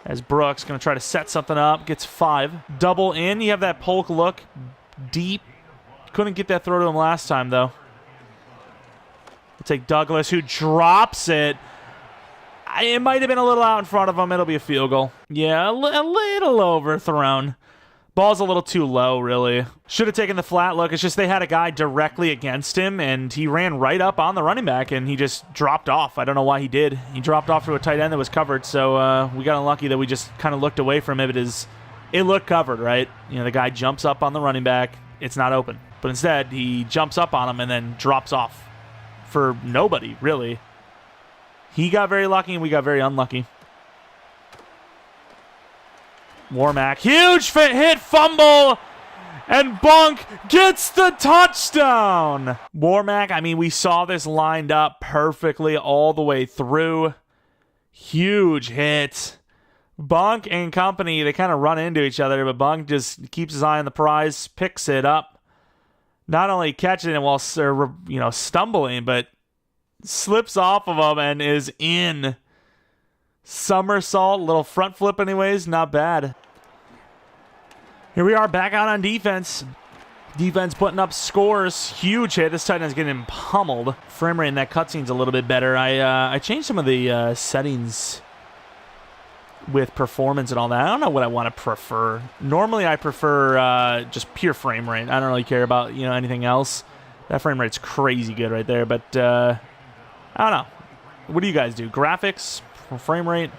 As Brooks going to try to set something up. Gets 5. Double in. You have that Polk look. Deep. Couldn't get that throw to him last time, though. We'll take Douglas, who drops it. It might have been a little out in front of him. It'll be a field goal. Yeah, a little overthrown. Ball's a little too low, really. Should have taken the flat look. It's just they had a guy directly against him, and he ran right up on the running back, and he just dropped off. I don't know why he did. He dropped off to a tight end that was covered, so we got unlucky that we just kind of looked away from it. It looked covered, right? The guy jumps up on the running back. It's not open. But instead, he jumps up on him and then drops off for nobody, really. He got very lucky, and we got very unlucky. Warmack, huge hit, fumble, and Bunk gets the touchdown. Warmack, I mean, we saw this lined up perfectly all the way through. Huge hit. Bunk and company, they kind of run into each other, but Bunk just keeps his eye on the prize, picks it up. Not only catching it while stumbling, but slips off of him and is in. Somersault, little front flip anyways, not bad. Here we are back out on defense. Defense putting up scores. Huge hit. This tight end's getting pummeled. Frame rate in that cutscene's a little bit better. I changed some of the settings with performance and all that. I don't know what I want to prefer. Normally I prefer just pure frame rate. I don't really care about anything else. That frame rate's crazy good right there, but I don't know. What do you guys do? Graphics? Frame rate?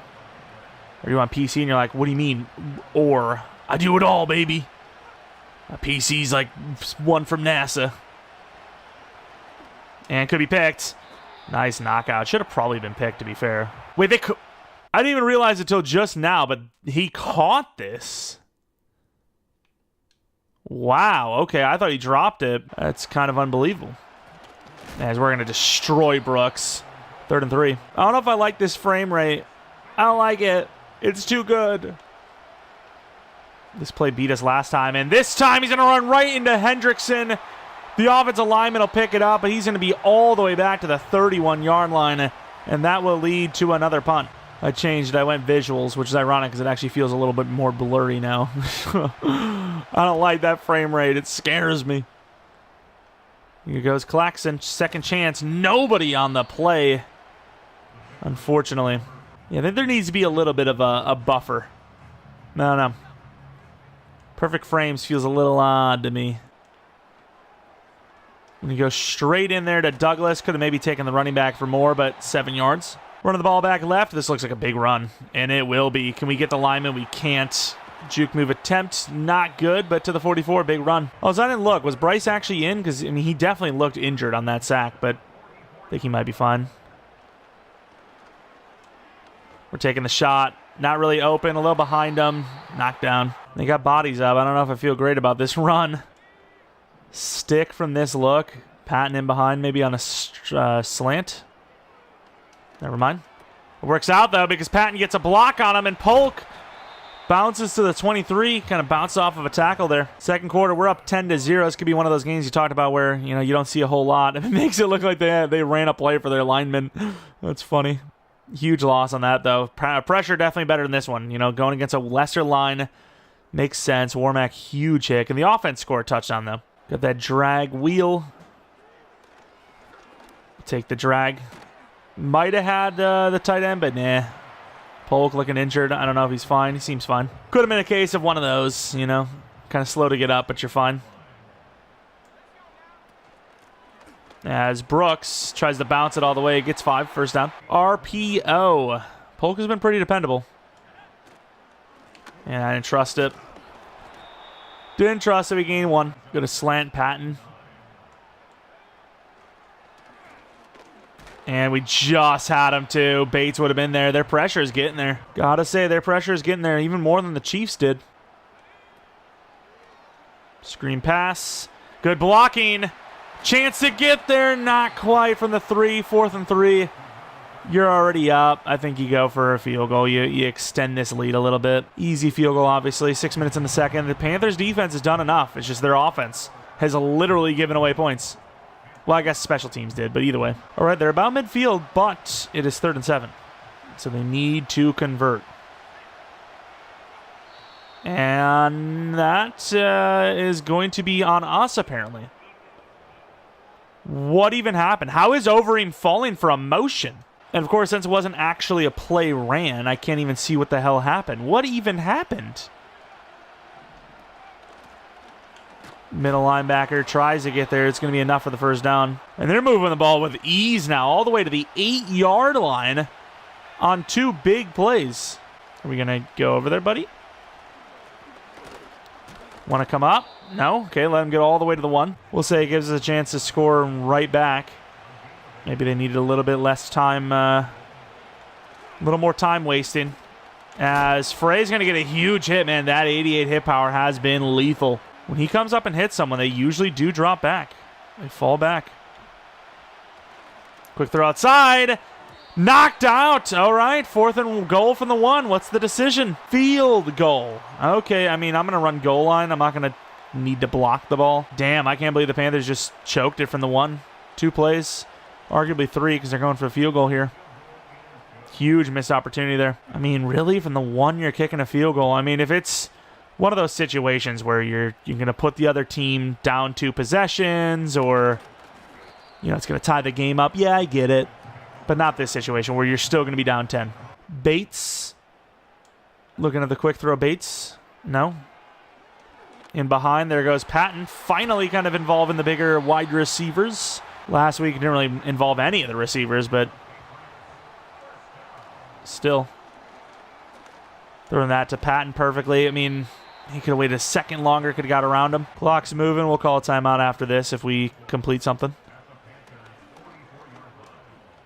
Or you on PC and you're like, what do you mean? Or I do it all, baby. A PC's like one from NASA. And could be picked. Nice knockout. Should have probably been picked, to be fair. Wait, I didn't even realize it until just now, but he caught this. Wow. Okay, I thought he dropped it. That's kind of unbelievable. As we're going to destroy Brooks. 3rd and 3. I don't know if I like this frame rate. I don't like it. It's too good. This play beat us last time, and this time he's going to run right into Hendrickson. The offensive lineman will pick it up, but he's going to be all the way back to the 31-yard line, and that will lead to another punt. I changed it. I went visuals, which is ironic because it actually feels a little bit more blurry now. I don't like that frame rate. It scares me. Here goes Claxton. Second chance. Nobody on the play, unfortunately. Yeah, there needs to be a little bit of a buffer. No. Perfect frames feels a little odd to me. When you go straight in there to Douglas, could have maybe taken the running back for more, but 7 yards. Running the ball back left. This looks like a big run, and it will be. Can we get the lineman? We can't. Juke move attempt, not good, but to the 44, big run. Oh, so I didn't look. Was Bryce actually in? Because, I mean, he definitely looked injured on that sack, but I think he might be fine. We're taking the shot. Not really open. A little behind him. Knocked down. They got bodies up. I don't know if I feel great about this run. Stick from this look. Patton in behind, maybe on a slant. Never mind. It works out, though, because Patton gets a block on him, and Polk bounces to the 23. Kind of bounced off of a tackle there. Second quarter, we're up 10-0. This could be one of those games you talked about where, you don't see a whole lot. It makes it look like they ran a play for their linemen. That's funny. Huge loss on that, though. Pressure definitely better than this one. Going against a lesser line. Makes sense. Warmack, huge hit. And the offense scored a touchdown, though. Got that drag wheel. Take the drag. Might have had the tight end, but nah. Polk looking injured. I don't know if he's fine. He seems fine. Could have been a case of one of those, you know. Kind of slow to get up, but you're fine. As Brooks tries to bounce it all the way. Gets 5. First down. RPO. Polk has been pretty dependable. And I didn't trust it. Didn't trust it. We gained 1. Go to slant Patton. And we just had him too. Bates would have been there. Their pressure is getting there. Gotta say, their pressure is getting there even more than the Chiefs did. Screen pass. Good blocking. Chance to get there. Not quite from the 3. 4th and 3. You're already up. I think you go for a field goal. You extend this lead a little bit. Easy field goal, obviously. 6 minutes in the second. The Panthers' defense has done enough. It's just their offense has literally given away points. Well, I guess special teams did, but either way. All right, they're about midfield, but it is 3rd and 7. So they need to convert. And that is going to be on us, apparently. What even happened? How is Overeem falling for a motion? And, of course, since it wasn't actually a play ran, I can't even see what the hell happened. What even happened? Middle linebacker tries to get there. It's going to be enough for the first down. And they're moving the ball with ease now, all the way to the 8-yard line on 2 big plays. Are we going to go over there, buddy? Want to come up? No? Okay, let him get all the way to the 1. We'll say it gives us a chance to score right back. Maybe they needed a little bit less time, a little more time wasting. As Frey's going to get a huge hit, man. That 88 hit power has been lethal. When he comes up and hits someone, they usually do drop back. They fall back. Quick throw outside. Knocked out. All right, 4th and goal from the 1. What's the decision? Field goal. Okay, I mean, I'm going to run goal line. I'm not going to need to block the ball. Damn, I can't believe the Panthers just choked it from the 1. 2 plays. Arguably 3 because they're going for a field goal here. Huge missed opportunity there. I mean, really? From the 1, you're kicking a field goal? I mean, if it's one of those situations where you're going to put the other team down 2 possessions or, you know, it's going to tie the game up. Yeah, I get it. But not this situation where you're still going to be down 10. Bates. Looking at the quick throw. Bates. No. In behind, there goes Patton. Finally kind of involved in the bigger wide receivers. Last week, didn't really involve any of the receivers, but still. Throwing that to Patton perfectly. I mean, he could have waited a second longer, could have got around him. Clock's moving. We'll call a timeout after this if we complete something.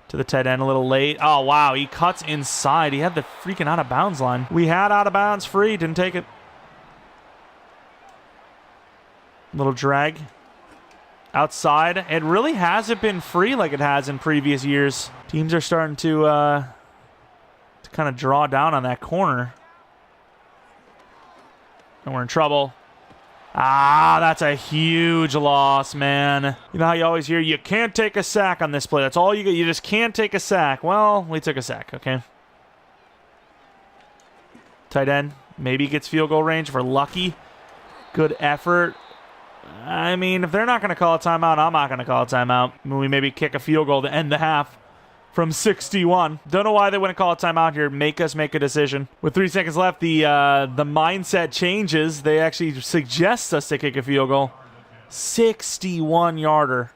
To the tight end a little late. Oh, wow. He cuts inside. He had the freaking out of bounds line. We had out of bounds free. Didn't take it. Little drag. Outside. It really hasn't been free like it has in previous years. Teams are starting to kind of draw down on that corner. And we're in trouble. Ah, that's a huge loss, man. You know how you always hear, you can't take a sack on this play. That's all you get. You just can't take a sack. Well, we took a sack, okay? Tight end. Maybe gets field goal range if we're lucky. Good effort. I mean, if they're not going to call a timeout, I'm not going to call a timeout. I mean, we maybe kick a field goal to end the half from 61. Don't know why they wouldn't call a timeout here. Make us make a decision. With 3 seconds left, the mindset changes. They actually suggest us to kick a field goal. 61-yarder.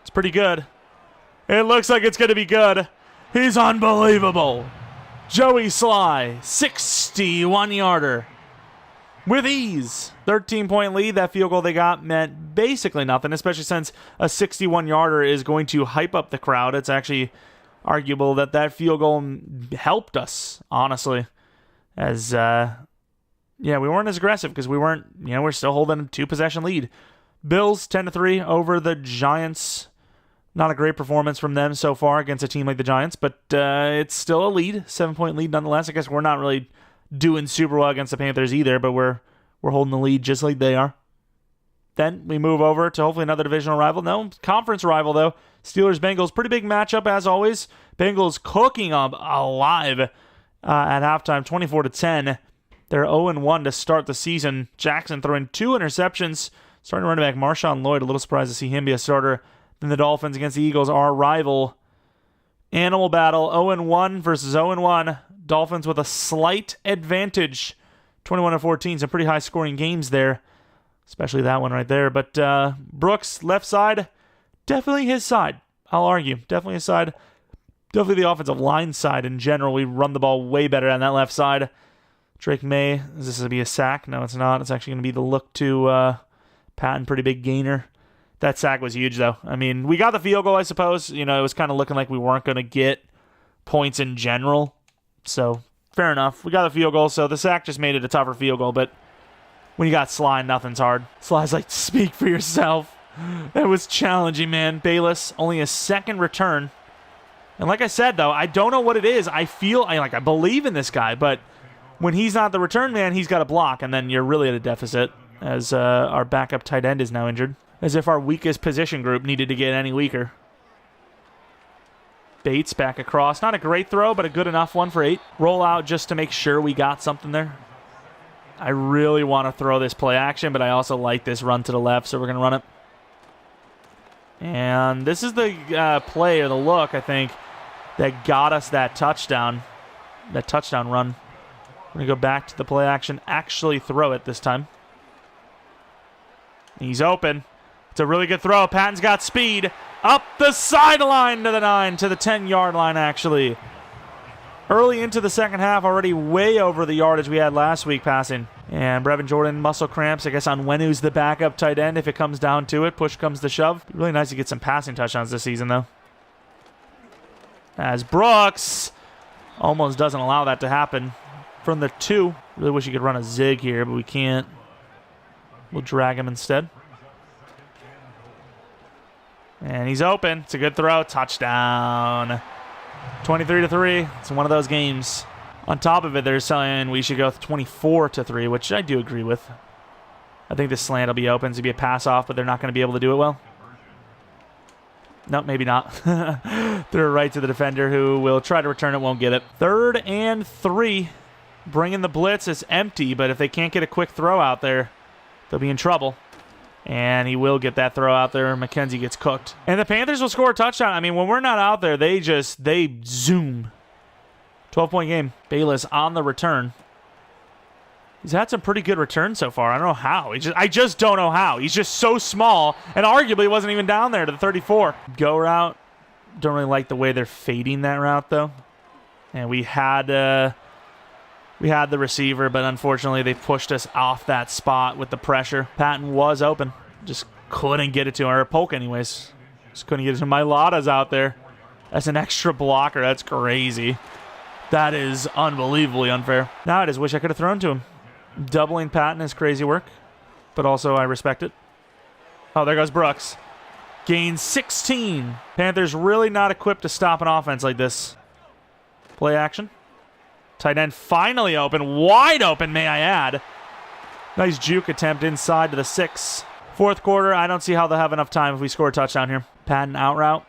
It's pretty good. It looks like it's going to be good. He's unbelievable. Joey Sly, 61-yarder. With ease. 13-point lead. That field goal they got meant basically nothing, especially since a 61-yarder is going to hype up the crowd. It's actually arguable that that field goal helped us, honestly. As, yeah, we weren't as aggressive because we weren't, you know, we're still holding a 2-possession lead. Bills 10-3 over the Giants. Not a great performance from them so far against a team like the Giants, but it's still a lead. 7-point lead nonetheless. I guess we're not really doing super well against the Panthers either, but we're holding the lead just like they are. Then we move over to hopefully another divisional rival. No, conference rival, though. Steelers-Bengals. Pretty big matchup, as always. Bengals cooking up alive at halftime, 24-10. They're 0-1 to start the season. Jackson throwing 2 interceptions. Starting running back Marshawn Lloyd, a little surprised to see him be a starter. Then the Dolphins against the Eagles, our rival. Animal battle, 0-1 versus 0-1. Dolphins with a slight advantage. 21-14, some pretty high-scoring games there. Especially that one right there. But Brooks, left side, definitely his side. I'll argue. Definitely his side. Definitely the offensive line side in general. We run the ball way better on that left side. Drake May, is this going to be a sack? No, it's not. It's actually going to be the look to Patton, pretty big gainer. That sack was huge, though. I mean, we got the field goal, I suppose. You know, it was kind of looking like we weren't going to get points in general. So, fair enough. We got the field goal, so the sack just made it a tougher field goal. But when you got Sly, nothing's hard. Sly's like, speak for yourself. That was challenging, man. Bayless, only a second return. And like I said, though, I don't know what it is. I believe in this guy, but when he's not the return man, he's got to block, and then you're really at a deficit as our backup tight end is now injured. As if our weakest position group needed to get any weaker. Bates back across. Not a great throw, but a good enough one for 8. Roll out just to make sure we got something there. I really want to throw this play action, but I also like this run to the left, so we're going to run it. And this is the play or the look, I think, that got us that touchdown. That touchdown run. We're going to go back to the play action. Actually throw it this time. He's open. It's a really good throw. Patton's got speed. Up the sideline to the 9, to the 10-yard line, actually. Early into the second half, already way over the yardage we had last week passing. And Brevin Jordan, muscle cramps, I guess, on Wenu's the backup tight end if it comes down to it. Push comes to shove. Really nice to get some passing touchdowns this season, though. As Brooks almost doesn't allow that to happen. From the 2. Really wish you could run a zig here, but we can't. We'll drag him instead. And he's open. It's a good throw. Touchdown. 23-3. It's one of those games. On top of it, they're saying we should go 24-3, which I do agree with. I think this slant will be open. It's going to be a pass off, but they're not going to be able to do it well. No, maybe not. Throw it right to the defender who will try to return it, won't get it. 3rd and 3. Bringing the blitz. It's empty, but if they can't get a quick throw out there, they'll be in trouble. And he will get that throw out there. McKenzie gets cooked. And the Panthers will score a touchdown. I mean, when we're not out there, they zoom. 12-point game. Bayless on the return. He's had some pretty good returns so far. I don't know how. I just don't know how. He's just so small, and arguably wasn't even down there to the 34. Go route. Don't really like the way they're fading that route, though. And we had the receiver, but unfortunately they pushed us off that spot with the pressure. Patton was open. Just couldn't get it to him. Or Polk anyways. Just couldn't get it to him. Mailata's out there. That's an extra blocker. That's crazy. That is unbelievably unfair. Now I just wish I could have thrown to him. Doubling Patton is crazy work, but also I respect it. Oh, there goes Brooks. Gains 16. Panthers really not equipped to stop an offense like this. Play action. Tight end finally open. Wide open, may I add. Nice juke attempt inside to the 6. Fourth quarter, I don't see how they'll have enough time if we score a touchdown here. Patton out route.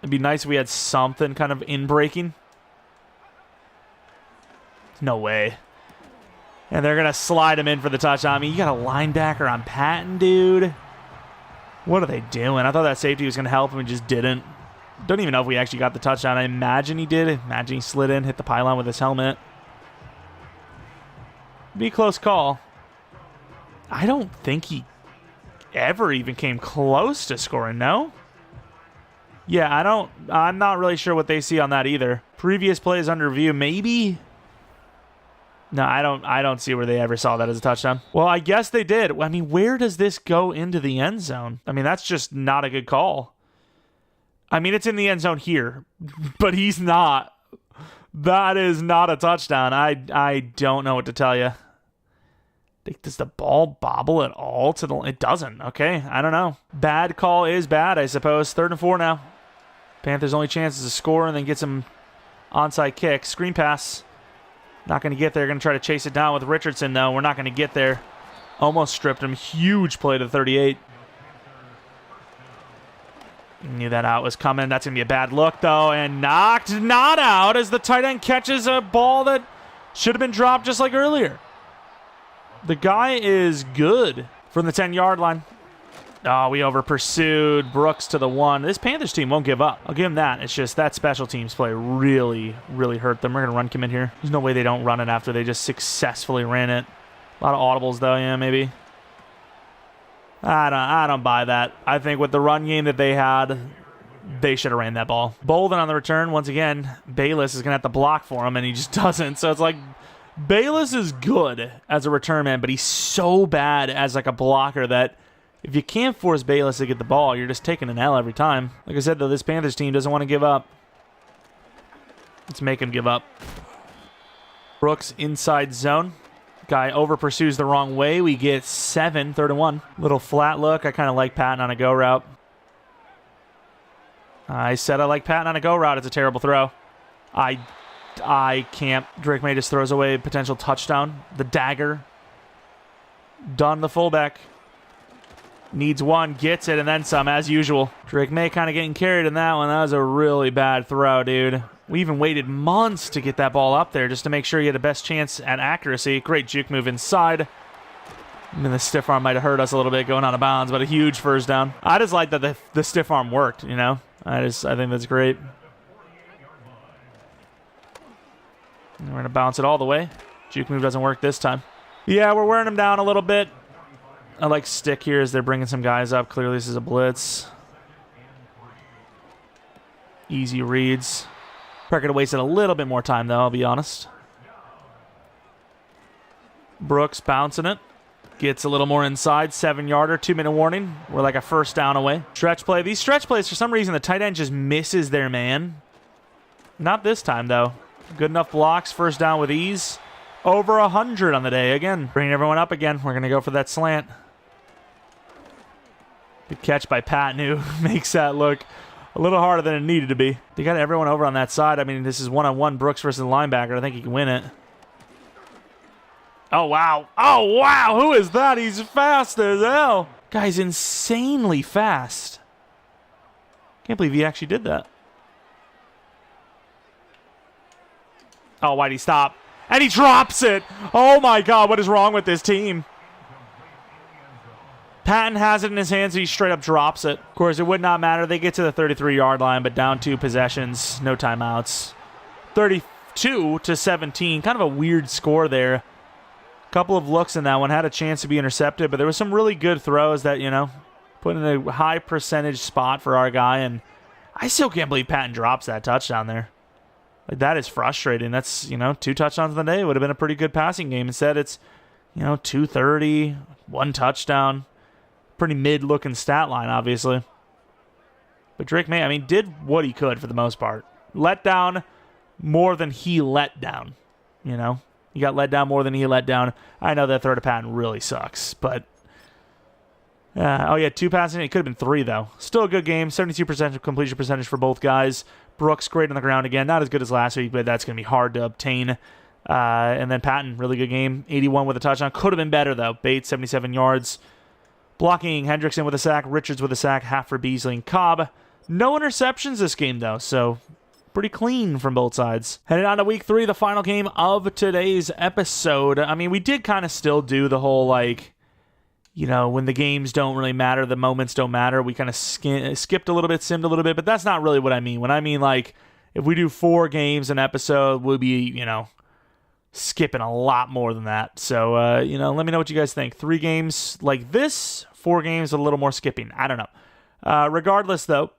It'd be nice if we had something kind of in breaking. No way. And they're going to slide him in for the touchdown. I mean, you got a linebacker on Patton, dude. What are they doing? I thought that safety was going to help him and just didn't. Don't even know if we actually got the touchdown. I imagine he did. Imagine he slid in, hit the pylon with his helmet. Be a close call. I don't think he ever even came close to scoring, no? Yeah, I'm not really sure what they see on that either. Previous plays under review, maybe? No, I don't see where they ever saw that as a touchdown. Well, I guess they did. I mean, where does this go into the end zone? I mean, that's just not a good call. I mean, it's in the end zone here, but he's not. That is not a touchdown. I don't know what to tell you. Does the ball bobble at all? It doesn't. Okay, I don't know. Bad call is bad, I suppose. 3rd and 4 now. Panthers' only chance is to score and then get some onside kick. Screen pass. Not going to get there. Going to try to chase it down with Richardson, though. We're not going to get there. Almost stripped him. Huge play to 38. Knew that out was coming. That's going to be a bad look, though. And knocked not out as the tight end catches a ball that Should have been dropped just like earlier. The guy is good from the 10-yard line. Oh, we over pursued. Brooks to the 1. This Panthers team won't give up. I'll give them that. It's just that special teams play really, really hurt them. We're going to run commit here. There's no way they don't run it after they just successfully ran it. A lot of audibles, though. Yeah, maybe. I don't buy that. I think with the run game that they had, they should have ran that ball. Bolden on the return. Once again, Bayless is going to have to block for him, and he just doesn't. So it's like Bayless is good as a return man, but he's so bad as like a blocker that if you can't force Bayless to get the ball, you're just taking an L every time. Like I said, though, this Panthers team doesn't want to give up. Let's make him give up. Brooks inside zone. Guy over pursues the wrong way. We get 7, 3rd and 1. Little flat look. I kind of like Patton on a go route. I said I like Patton on a go route. It's a terrible throw. I can't. Drake May just throws away a potential touchdown. The dagger. Done the fullback. Needs one, gets it, and then some, as usual. Drake May kind of getting carried in that one. That was a really bad throw, dude. We even waited months to get that ball up there just to make sure you had the best chance at accuracy. Great juke move inside. I mean, the stiff arm might have hurt us a little bit going out of bounds, but a huge first down. I just like that the stiff arm worked, you know? I think that's great. And we're going to bounce it all the way. Juke move doesn't work this time. Yeah, we're wearing them down a little bit. I like stick here as they're bringing some guys up. Clearly this is a blitz. Easy reads. Probably could have wasted a little bit more time, though, I'll be honest. Brooks bouncing it. Gets a little more inside. 7-yarder, 2-minute warning. We're like a first down away. Stretch play. These stretch plays, for some reason, the tight end just misses their man. Not this time, though. Good enough blocks. First down with ease. Over 100 on the day. Again, bringing everyone up again. We're going to go for that slant. Good catch by Patton, who makes that look a little harder than it needed to be. They got everyone over on that side. I mean, this is one-on-one Brooks versus the linebacker. I think he can win it. Oh, wow. Oh, wow. Who is that? He's fast as hell. Guy's insanely fast. Can't believe he actually did that. Oh, why'd he stop? And he drops it. Oh, my God. What is wrong with this team? Patton has it in his hands. He straight up drops it. Of course, it would not matter. They get to the 33-yard line, but down 2 possessions. No timeouts. 32-17. Kind of a weird score there. Couple of looks in that one. Had a chance to be intercepted, but there was some really good throws that, you know, put in a high percentage spot for our guy. And I still can't believe Patton drops that touchdown there. Like, that is frustrating. That's, you know, 2 touchdowns in the day. It would have been a pretty good passing game. Instead, it's, you know, 230, 1 touchdown. Pretty mid-looking stat line, obviously. But Drake May, I mean, did what he could for the most part. Let down more than he let down, you know? He got let down more than he let down. I know that throw to Patton really sucks, but... oh, yeah, 2 passing. It could have been 3, though. Still a good game. 72% completion percentage for both guys. Brooks, great on the ground again. Not as good as last week, but that's going to be hard to obtain. And then Patton, really good game. 81 with a touchdown. Could have been better, though. Bates, 77 yards. Blocking, Hendrickson with a sack. Richards with a sack. Half for Beasley and Cobb. No interceptions this game, though, so pretty clean from both sides. Headed on to week 3, the final game of today's episode. I mean, we did kind of still do the whole, like, you know, when the games don't really matter, the moments don't matter. We kind of skipped a little bit, simmed a little bit, but that's not really what I mean. When I mean, like, if we do 4 games an episode, we'll be, you know, skipping a lot more than that. So, you know, let me know what you guys think. 3 games like this, 4 games, a little more skipping. I don't know. Regardless, though,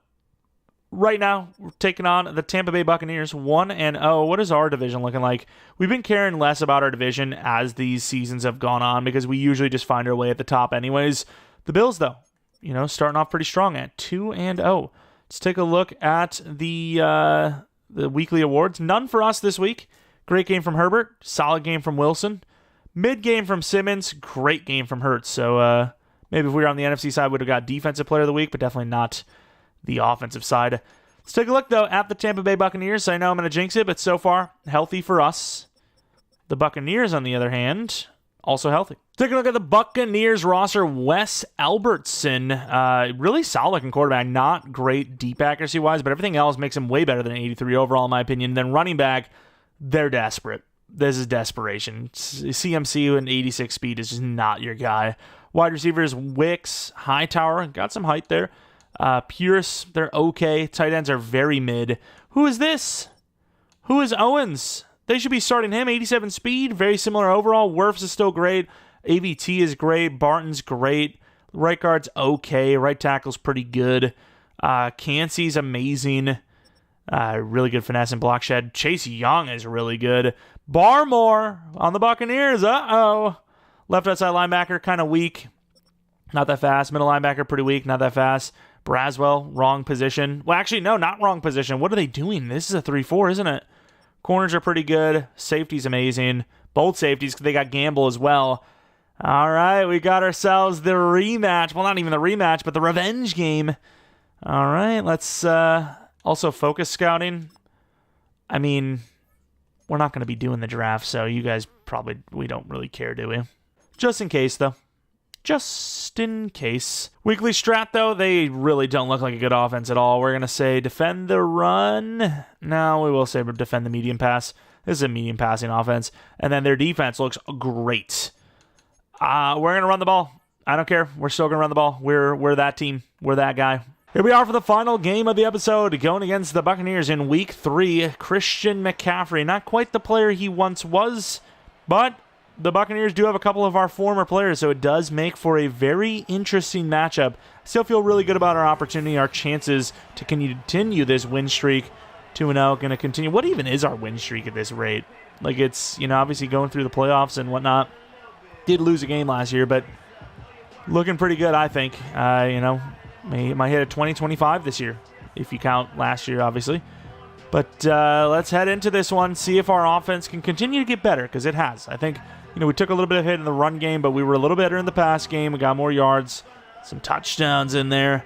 right now, we're taking on the Tampa Bay Buccaneers, 1-0. What is our division looking like? We've been caring less about our division as these seasons have gone on because we usually just find our way at the top anyways. The Bills, though, you know, starting off pretty strong at 2-0. Let's take a look at the weekly awards. None for us this week. Great game from Herbert. Solid game from Wilson. Mid game from Simmons. Great game from Hurts. So maybe if we were on the NFC side, we would have got Defensive Player of the Week, but definitely not the offensive side. Let's take a look, though, at the Tampa Bay Buccaneers. I know I'm going to jinx it, but so far, healthy for us. The Buccaneers, on the other hand, also healthy. Take a look at the Buccaneers roster. Wes Albertson, really solid looking quarterback. Not great deep accuracy-wise, but everything else makes him way better than 83 overall, in my opinion. Then running back, they're desperate. this is desperation. CMC and 86 speed is just not your guy. Wide receivers, Wicks, Hightower, got some height there. Pierce, they're okay. Tight ends are very mid. Who is this? Who is Owens? They should be starting him. 87 speed, very similar overall. Wirfs is still great. AVT is great. Barton's great. Right guard's okay. Right tackle's pretty good. Cansey's amazing. Really good finesse and block shed. Chase Young is really good. Barmore on the Buccaneers. Uh-oh. Left outside linebacker, kind of weak. Not that fast. Middle linebacker, pretty weak. Not that fast. Braswell, wrong position. Well, actually, no, not wrong position. What are they doing? This is a 3-4, isn't it? Corners are pretty good. Safety's amazing. Both safeties, because they got Gamble as well. All right, we got ourselves the rematch. Well, not even the rematch, but the revenge game. All right, let's also focus scouting. I mean, we're not going to be doing the draft, so you guys probably, we don't really care, do we? Just in case, though. Just in case. Weekly strat, though, they really don't look like a good offense at all. We're going to say defend the run. No, we will say defend the medium pass. This is a medium passing offense. And then their defense looks great. We're going to run the ball. I don't care. We're still going to run the ball. We're that team. We're that guy. Here we are for the final game of the episode, going against the Buccaneers in Week 3. Christian McCaffrey, not quite the player he once was, but the Buccaneers do have a couple of our former players, so it does make for a very interesting matchup. I still feel really good about our opportunity, our chances to continue this win streak. 2-0, going to continue. What even is our win streak at this rate? Like, it's, obviously going through the playoffs and whatnot. Did lose a game last year, but looking pretty good, I think. Might hit a 20-25 this year, if you count last year, obviously. But let's head into this one, see if our offense can continue to get better, because it has. I think, we took a little bit of hit in the run game, but we were a little better in the pass game. We got more yards, some touchdowns in there.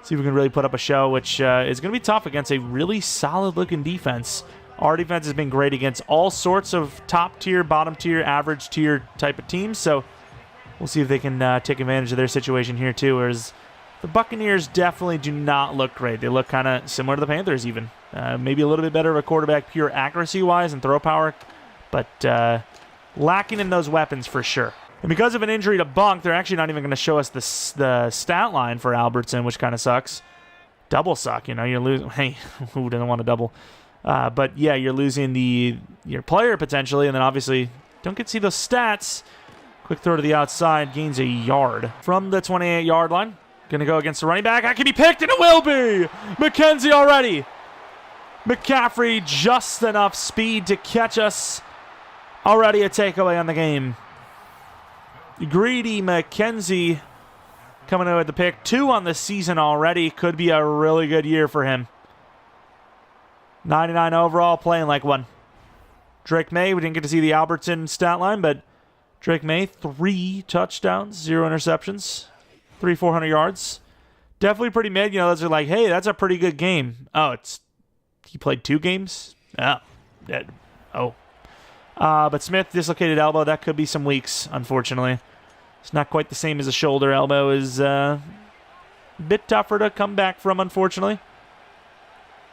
See if we can really put up a show, which is going to be tough against a really solid-looking defense. Our defense has been great against all sorts of top-tier, bottom-tier, average-tier type of teams, so we'll see if they can take advantage of their situation here, too, whereas the Buccaneers definitely do not look great. They look kind of similar to the Panthers, even. Maybe a little bit better of a quarterback, pure accuracy-wise and throw power, but lacking in those weapons for sure. And because of an injury to Bunk, they're actually not even going to show us the stat line for Albertson, which kind of sucks. Double suck, you're losing. Hey, who doesn't want a double? But yeah, you're losing your player potentially, and then obviously don't get to see those stats. Quick throw to the outside, gains a yard from the 28-yard line. Going to go against the running back. I can be picked, and it will be! McKenzie already. McCaffrey, just enough speed to catch us. Already a takeaway on the game. Greedy McKenzie coming in with the pick. 2 on the season already. Could be a really good year for him. 99 overall, playing like one. Drake May, we didn't get to see the Albertson stat line, but Drake May, 3 touchdowns, 0 interceptions. 400 yards. Definitely pretty mid. Those are like, hey, that's a pretty good game. Oh, he played 2 games? Yeah. But Smith, dislocated elbow. That could be some weeks, unfortunately. It's not quite the same as a shoulder. Elbow is a bit tougher to come back from, unfortunately.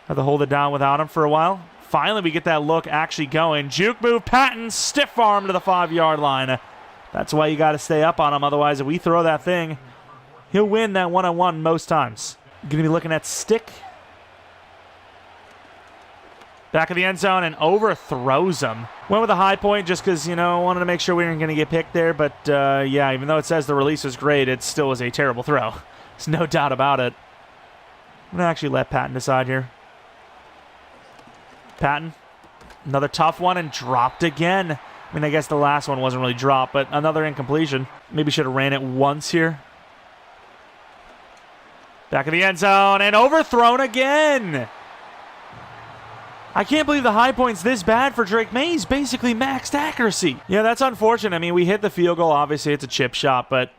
Have to hold it down without him for a while. Finally, we get that look actually going. Juke move, Patton, stiff arm to the 5-yard line. That's why you got to stay up on him. Otherwise, if we throw that thing, he'll win that one-on-one most times. Going to be looking at stick. Back of the end zone and overthrows him. Went with a high point just because, wanted to make sure we weren't going to get picked there. But, yeah, even though it says the release was great, it still was a terrible throw. There's no doubt about it. I'm going to actually let Patton decide here. Patton, another tough one and dropped again. I mean, I guess the last one wasn't really dropped, but another incompletion. Maybe should have ran it once here. Back of the end zone and overthrown again. I can't believe the high point's this bad for Drake May. He's basically maxed accuracy. Yeah, that's unfortunate. I mean, we hit the field goal. Obviously, it's a chip shot, but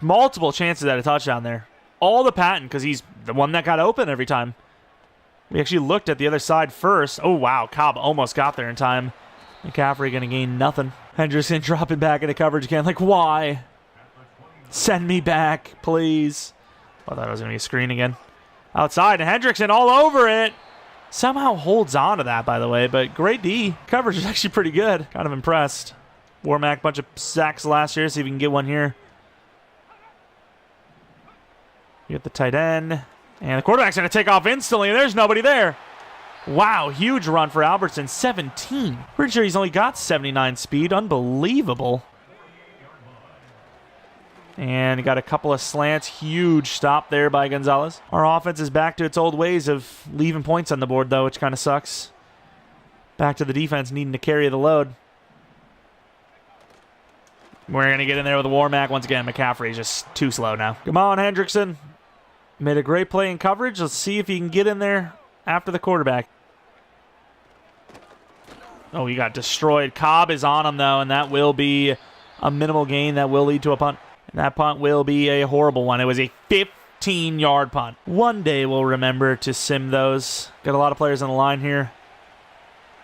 multiple chances at a touchdown there. All to Patton because he's the one that got open every time. We actually looked at the other side first. Oh, wow. Cobb almost got there in time. McCaffrey going to gain nothing. Henderson dropping back into coverage again. Like, why? Send me back, please. I thought it was going to be a screen again. Outside, and Hendrickson all over it. Somehow holds on to that, by the way, but great D. Coverage is actually pretty good. Kind of impressed. Warmack, bunch of sacks last year. See if we can get one here. You get the tight end. And the quarterback's going to take off instantly. There's nobody there. Wow, huge run for Albertson. 17. Pretty sure he's only got 79 speed. Unbelievable. And he got a couple of slants. Huge stop there by Gonzalez. Our offense is back to its old ways of leaving points on the board, though, which kind of sucks. Back to the defense needing to carry the load. We're going to get in there with a Warmack. Once again, McCaffrey is just too slow now. Come on, Hendrickson. Made a great play in coverage. Let's see if he can get in there after the quarterback. Oh, he got destroyed. Cobb is on him, though, and that will be a minimal gain that will lead to a punt. And that punt will be a horrible one. It was a 15-yard punt. One day we'll remember to sim those. Got a lot of players on the line here.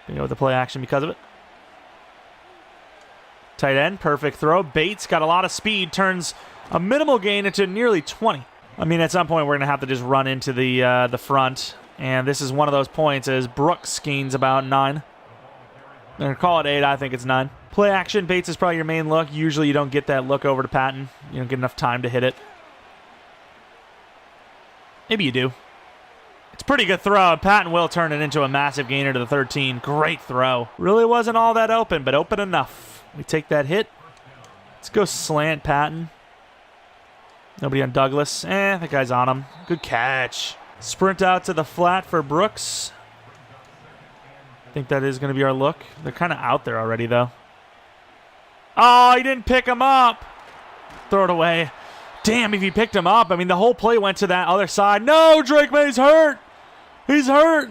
Go with the play action because of it. Tight end, perfect throw. Bates got a lot of speed, turns a minimal gain into nearly 20. I mean, at some point we're going to have to just run into the front. And this is one of those points as Brooks gains about 9. They're going to call it 8. I think it's 9. Play action. Bates is probably your main look. Usually you don't get that look over to Patton. You don't get enough time to hit it. Maybe you do. It's a pretty good throw. Patton will turn it into a massive gainer to the 13. Great throw. Really wasn't all that open, but open enough. We take that hit. Let's go slant Patton. Nobody on Douglas. That guy's on him. Good catch. Sprint out to the flat for Brooks. I think that is going to be our look. They're kind of out there already, though. Oh, he didn't pick him up. Throw it away. Damn, if he picked him up. I mean, the whole play went to that other side. No, Drake May's hurt. He's hurt.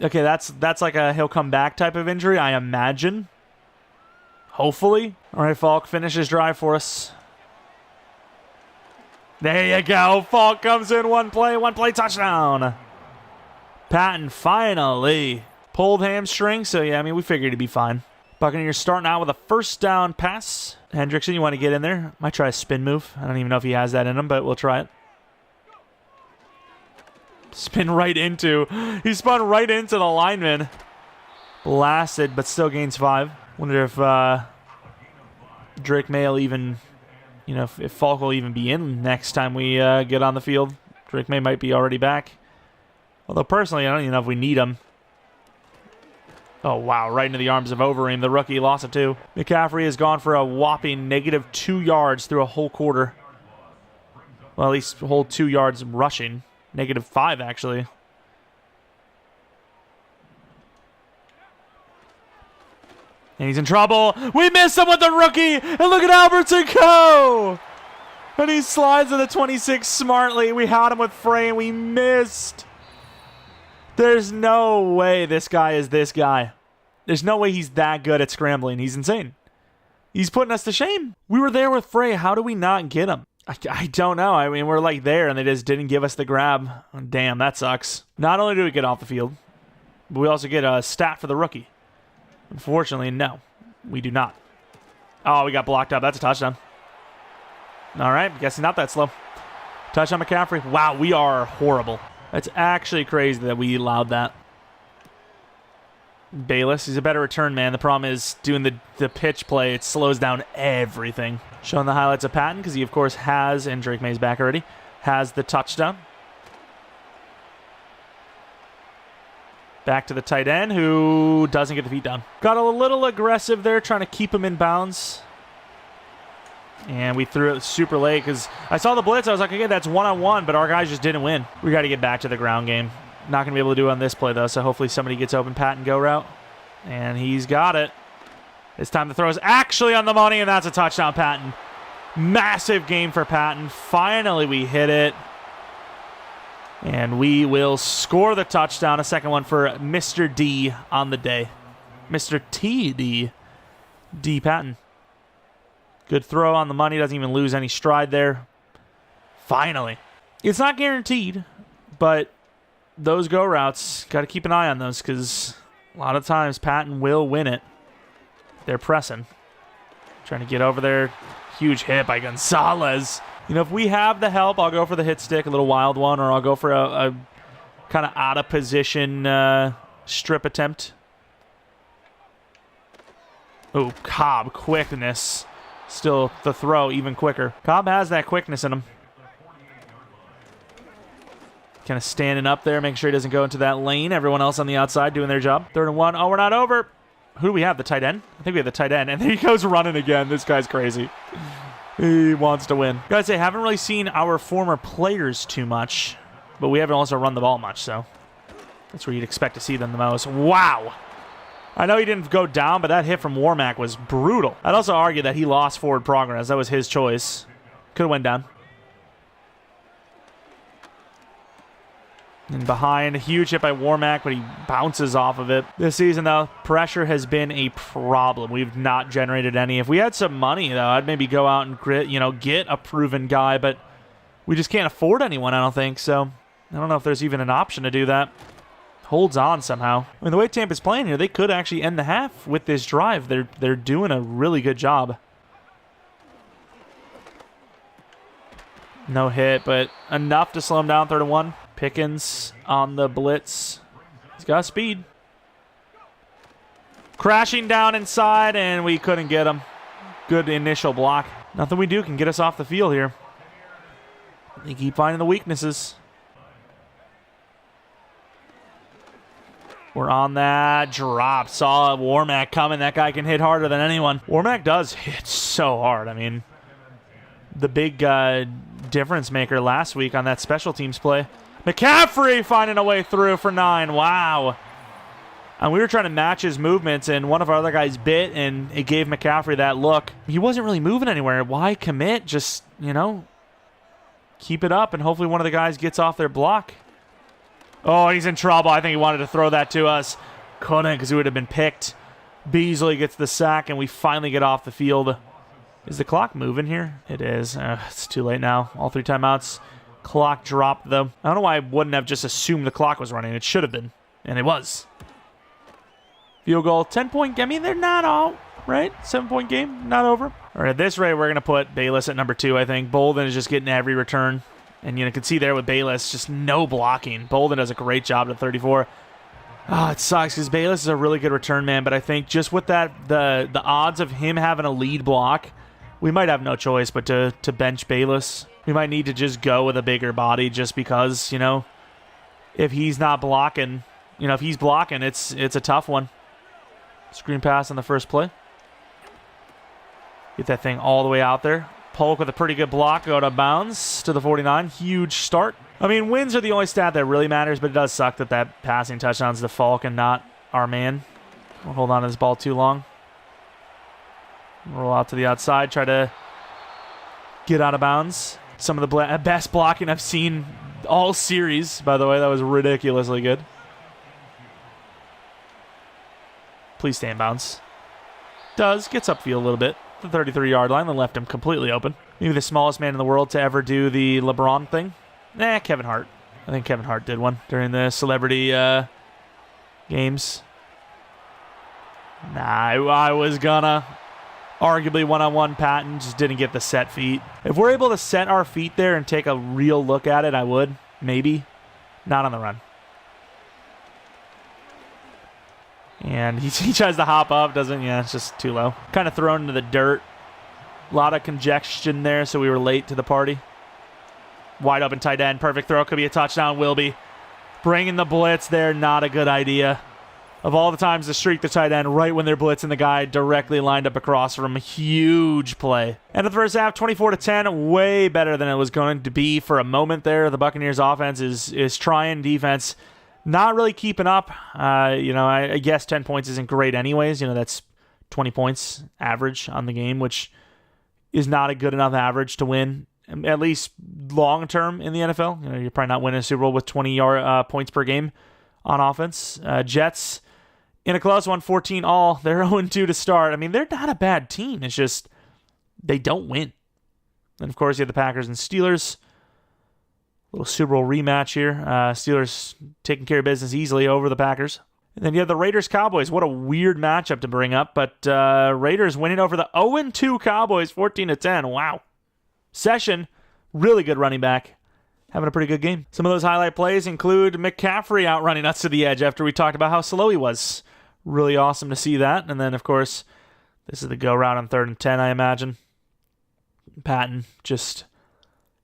Okay, that's like a he'll come back type of injury, I imagine. Hopefully. All right, Falk, finish his drive for us. There you go. Falk comes in one play touchdown. Patton finally pulled hamstring, so yeah, I mean, we figured he'd be fine. Buccaneers starting out with a first down pass. Hendrickson, you want to get in there? Might try a spin move. I don't even know if he has that in him, but we'll try it. Spin right into. He spun right into the lineman. Blasted, but still gains 5. Wonder if Drake May will even, if Falk will even be in next time we get on the field. Drake May might be already back. Although personally, I don't even know if we need him. Oh, wow. Right into the arms of Overeem, the rookie. Loss of 2. McCaffrey has gone for a whopping -2 yards through a whole quarter. Well, at least a whole 2 yards rushing. -5, actually. And he's in trouble. We missed him with the rookie. And look at Albertson go. And he slides to the 26 smartly. We had him with Frey and we missed. There's no way this guy is this guy. There's no way he's that good at scrambling. He's insane. He's putting us to shame. We were there with Frey. How do we not get him? I don't know. I mean, we're like there, and they just didn't give us the grab. Damn, that sucks. Not only do we get off the field, but we also get a stat for the rookie. Unfortunately, no. We do not. Oh, we got blocked up. That's a touchdown. All right, guessing not that slow. Touchdown McCaffrey. Wow, we are horrible. That's actually crazy that we allowed that. Bayless, he's a better return man. The problem is doing the pitch play, it slows down everything. Showing the highlights of Patton because he, of course, has, and Drake May's back already, has the touchdown. Back to the tight end who doesn't get the feet down. Got a little aggressive there trying to keep him in bounds. And we threw it super late because I saw the blitz. I was like, okay, that's one-on-one, but our guys just didn't win. We got to get back to the ground game. Not going to be able to do it on this play, though, so hopefully somebody gets open Patton go route. And he's got it. This time the throw is actually on the money, and that's a touchdown, Patton. Massive game for Patton. Finally, we hit it. And we will score the touchdown. A second one for Mr. D on the day. Mr. TD. D. Patton. Good throw on the money. Doesn't even lose any stride there. Finally. It's not guaranteed, but those go routes, got to keep an eye on those because a lot of times Patton will win it. They're pressing. Trying to get over there. Huge hit by Gonzalez. If we have the help, I'll go for the hit stick, a little wild one, or I'll go for a kind of out of position strip attempt. Oh, Cobb, quickness. Still the throw, even quicker. Cobb has that quickness in him. Kind of standing up there, making sure he doesn't go into that lane. Everyone else on the outside doing their job. 3rd and 1. Oh, we're not over. Who do we have? The tight end? I think we have the tight end. And there he goes running again. This guy's crazy. He wants to win. Guys, I haven't really seen our former players too much, but we haven't also run the ball much, so that's where you'd expect to see them the most. Wow. I know he didn't go down, but that hit from Jeromepkr was brutal. I'd also argue that he lost forward progress. That was his choice. Could have went down. And behind, a huge hit by Jeromepkr, but he bounces off of it. This season, though, pressure has been a problem. We've not generated any. If we had some money, though, I'd maybe go out and get a proven guy, but we just can't afford anyone, I don't think. So I don't know if there's even an option to do that. Holds on somehow. I mean, the way Tampa's playing here, they could actually end the half with this drive. They're doing a really good job. No hit, but enough to slow him down. 3rd and 1. Pickens on the blitz. He's got speed. Crashing down inside, and we couldn't get him. Good initial block. Nothing we do can get us off the field here. They keep finding the weaknesses. We're on that drop. Saw Jeromepkr coming. That guy can hit harder than anyone. Jeromepkr does hit so hard. I mean, the big difference maker last week on that special teams play. McCaffrey finding a way through for 9. Wow. And we were trying to match his movements, and one of our other guys bit, and it gave McCaffrey that look. He wasn't really moving anywhere. Why commit? Just, keep it up, and hopefully one of the guys gets off their block. Oh, he's in trouble. I think he wanted to throw that to us. Couldn't, because he would have been picked. Beasley gets the sack, and we finally get off the field. Is the clock moving here? It is. It's too late now. All 3 timeouts. Clock dropped, though. I don't know why I wouldn't have just assumed the clock was running. It should have been, and it was. Field goal, 10-point game. I mean, they're not all, right? 7-point game, not over. All right, at this rate, we're going to put Bayless at number 2, I think. Bolden is just getting every return. And you can see there with Bayless, just no blocking. Bolden does a great job at 34. Oh, it sucks because Bayless is a really good return man, but I think just with that, the odds of him having a lead block, we might have no choice but to bench Bayless. We might need to just go with a bigger body just because, if he's not blocking, if he's blocking, it's a tough one. Screen pass on the first play. Get that thing all the way out there. Polk with a pretty good block, go to bounds to the 49. Huge start. I mean, wins are the only stat that really matters, but it does suck that passing touchdown's the Falk and not our man. We'll hold on to this ball too long. Roll out to the outside, try to get out of bounds. Some of the best blocking I've seen all series, by the way. That was ridiculously good. Please stay in bounds. Gets upfield a little bit. The 33-yard line, then left him completely open. Maybe the smallest man in the world to ever do the LeBron thing. Kevin Hart. I think Kevin Hart did one during the celebrity games. I was gonna. Arguably one-on-one Patton, just didn't get the set feet. If we're able to set our feet there and take a real look at it, I would. Maybe. Not on the run. And he tries to hop up, doesn't? Yeah, it's just too low. Kind of thrown into the dirt. A lot of congestion there, so we were late to the party. Wide open tight end. Perfect throw. Could be a touchdown. Will be. Bringing the blitz there, not a good idea. Of all the times to streak the tight end right when they're blitzing the guy directly lined up across from a huge play. End of the first half, 24-10, way better than it was going to be for a moment there. The Buccaneers offense is trying, defense not really keeping up. I guess 10 points isn't great anyways. That's 20 points average on the game, which is not a good enough average to win, at least long term in the NFL. You're probably not winning a Super Bowl with 20 points per game on offense. Jets in a close one, 14 all. They're 0-2 to start. I mean, they're not a bad team. It's just they don't win. And, of course, you have the Packers and Steelers. Little Super Bowl rematch here. Steelers taking care of business easily over the Packers. And then you have the Raiders-Cowboys. What a weird matchup to bring up. But Raiders winning over the 0-2 Cowboys, 14-10. Wow. Session, really good running back. having a pretty good game. Some of those highlight plays include McCaffrey outrunning us to the edge after we talked about how slow he was. Really awesome to see that. And then, of course, this is the go route on 3rd and 10, I imagine. Patton, just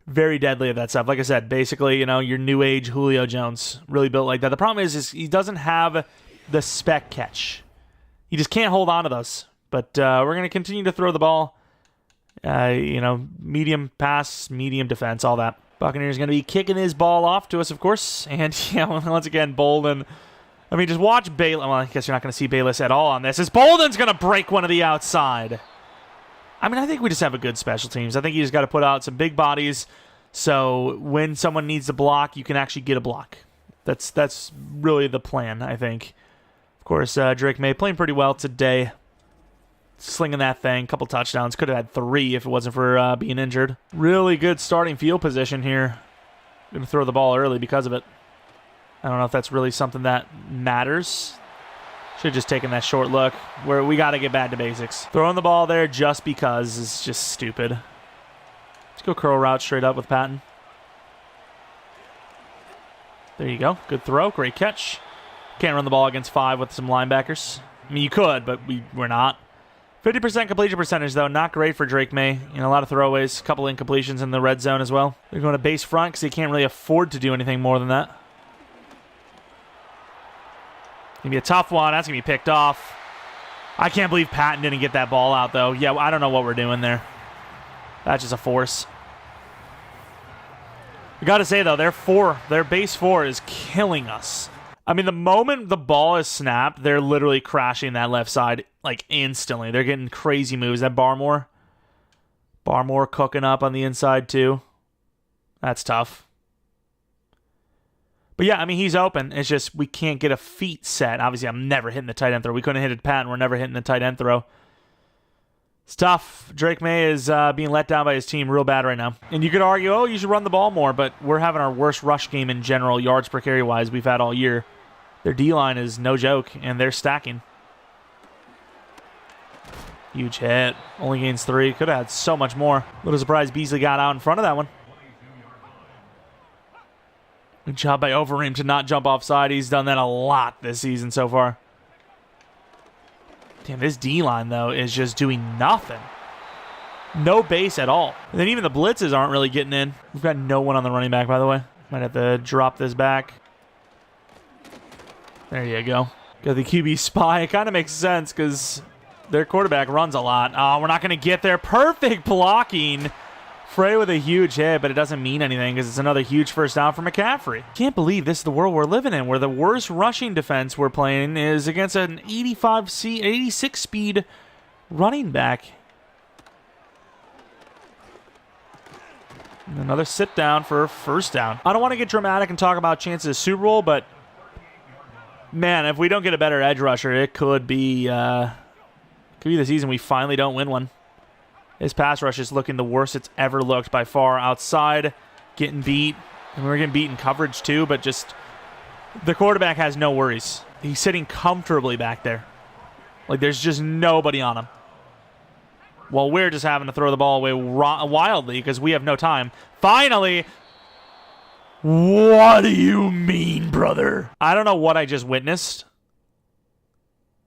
very deadly at that stuff. Like I said, basically, your new age Julio Jones, really built like that. The problem is he doesn't have the spec catch. He just can't hold on to those. But we're going to continue to throw the ball. Medium pass, medium defense, all that. Buccaneers going to be kicking his ball off to us, of course. And, once again, Bolden. I mean, just watch Bayless. Well, I guess you're not going to see Bayless at all on this. As Bolden's going to break one of the outside. I mean, I think we just have a good special teams. I think you just got to put out some big bodies. So when someone needs a block, you can actually get a block. That's really the plan, I think. Of course, Drake May playing pretty well today. Slinging that thing, couple touchdowns. Could have had 3 if it wasn't for being injured. Really good starting field position here. Going to throw the ball early because of it. I don't know if that's really something that matters. Should have just taken that short look where we got to get back to basics. Throwing the ball there just because is just stupid. Let's go curl route straight up with Patton. There you go. Good throw. Great catch. Can't run the ball against 5 with some linebackers. I mean, you could, but we're not. 50% completion percentage, though. Not great for Drake May. A lot of throwaways, a couple incompletions in the red zone as well. They're going to base front because they can't really afford to do anything more than that. Going to be a tough one. That's going to be picked off. I can't believe Patton didn't get that ball out, though. Yeah, I don't know what we're doing there. That's just a force. We got to say, though, their base 4 is killing us. I mean, the moment the ball is snapped, they're literally crashing that left side, like, instantly. They're getting crazy moves. That Barmore cooking up on the inside, too. That's tough. But, yeah, I mean, he's open. It's just we can't get a feet set. Obviously, I'm never hitting the tight end throw. We couldn't hit it Patton. We're never hitting the tight end throw. It's tough. Drake May is being let down by his team real bad right now. And you could argue, oh, you should run the ball more, but we're having our worst rush game in general, yards per carry-wise, we've had all year. Their D-line is no joke, and they're stacking. Huge hit. Only gains 3. Could have had so much more. Little surprised Beasley got out in front of that one. Good job by Overeem to not jump offside. He's done that a lot this season so far. Damn, this D-line, though, is just doing nothing. No base at all. And then even the blitzes aren't really getting in. We've got no one on the running back, by the way. Might have to drop this back. There you go. Got the QB spy. It kind of makes sense because their quarterback runs a lot. Oh, we're not going to get there. Perfect blocking. Frey with a huge hit, but it doesn't mean anything because it's another huge first down for McCaffrey. Can't believe this is the world we're living in, where the worst rushing defense we're playing is against an 86 speed running back. And another sit down for first down. I don't want to get dramatic and talk about chances of Super Bowl, but man, if we don't get a better edge rusher, it could be the season we finally don't win one. His pass rush is looking the worst it's ever looked by far. Outside, getting beat. And we're getting beat in coverage too, but just the quarterback has no worries. He's sitting comfortably back there. Like there's just nobody on him. Well, we're just having to throw the ball away wildly because we have no time. Finally! What do you mean, brother? I don't know what I just witnessed.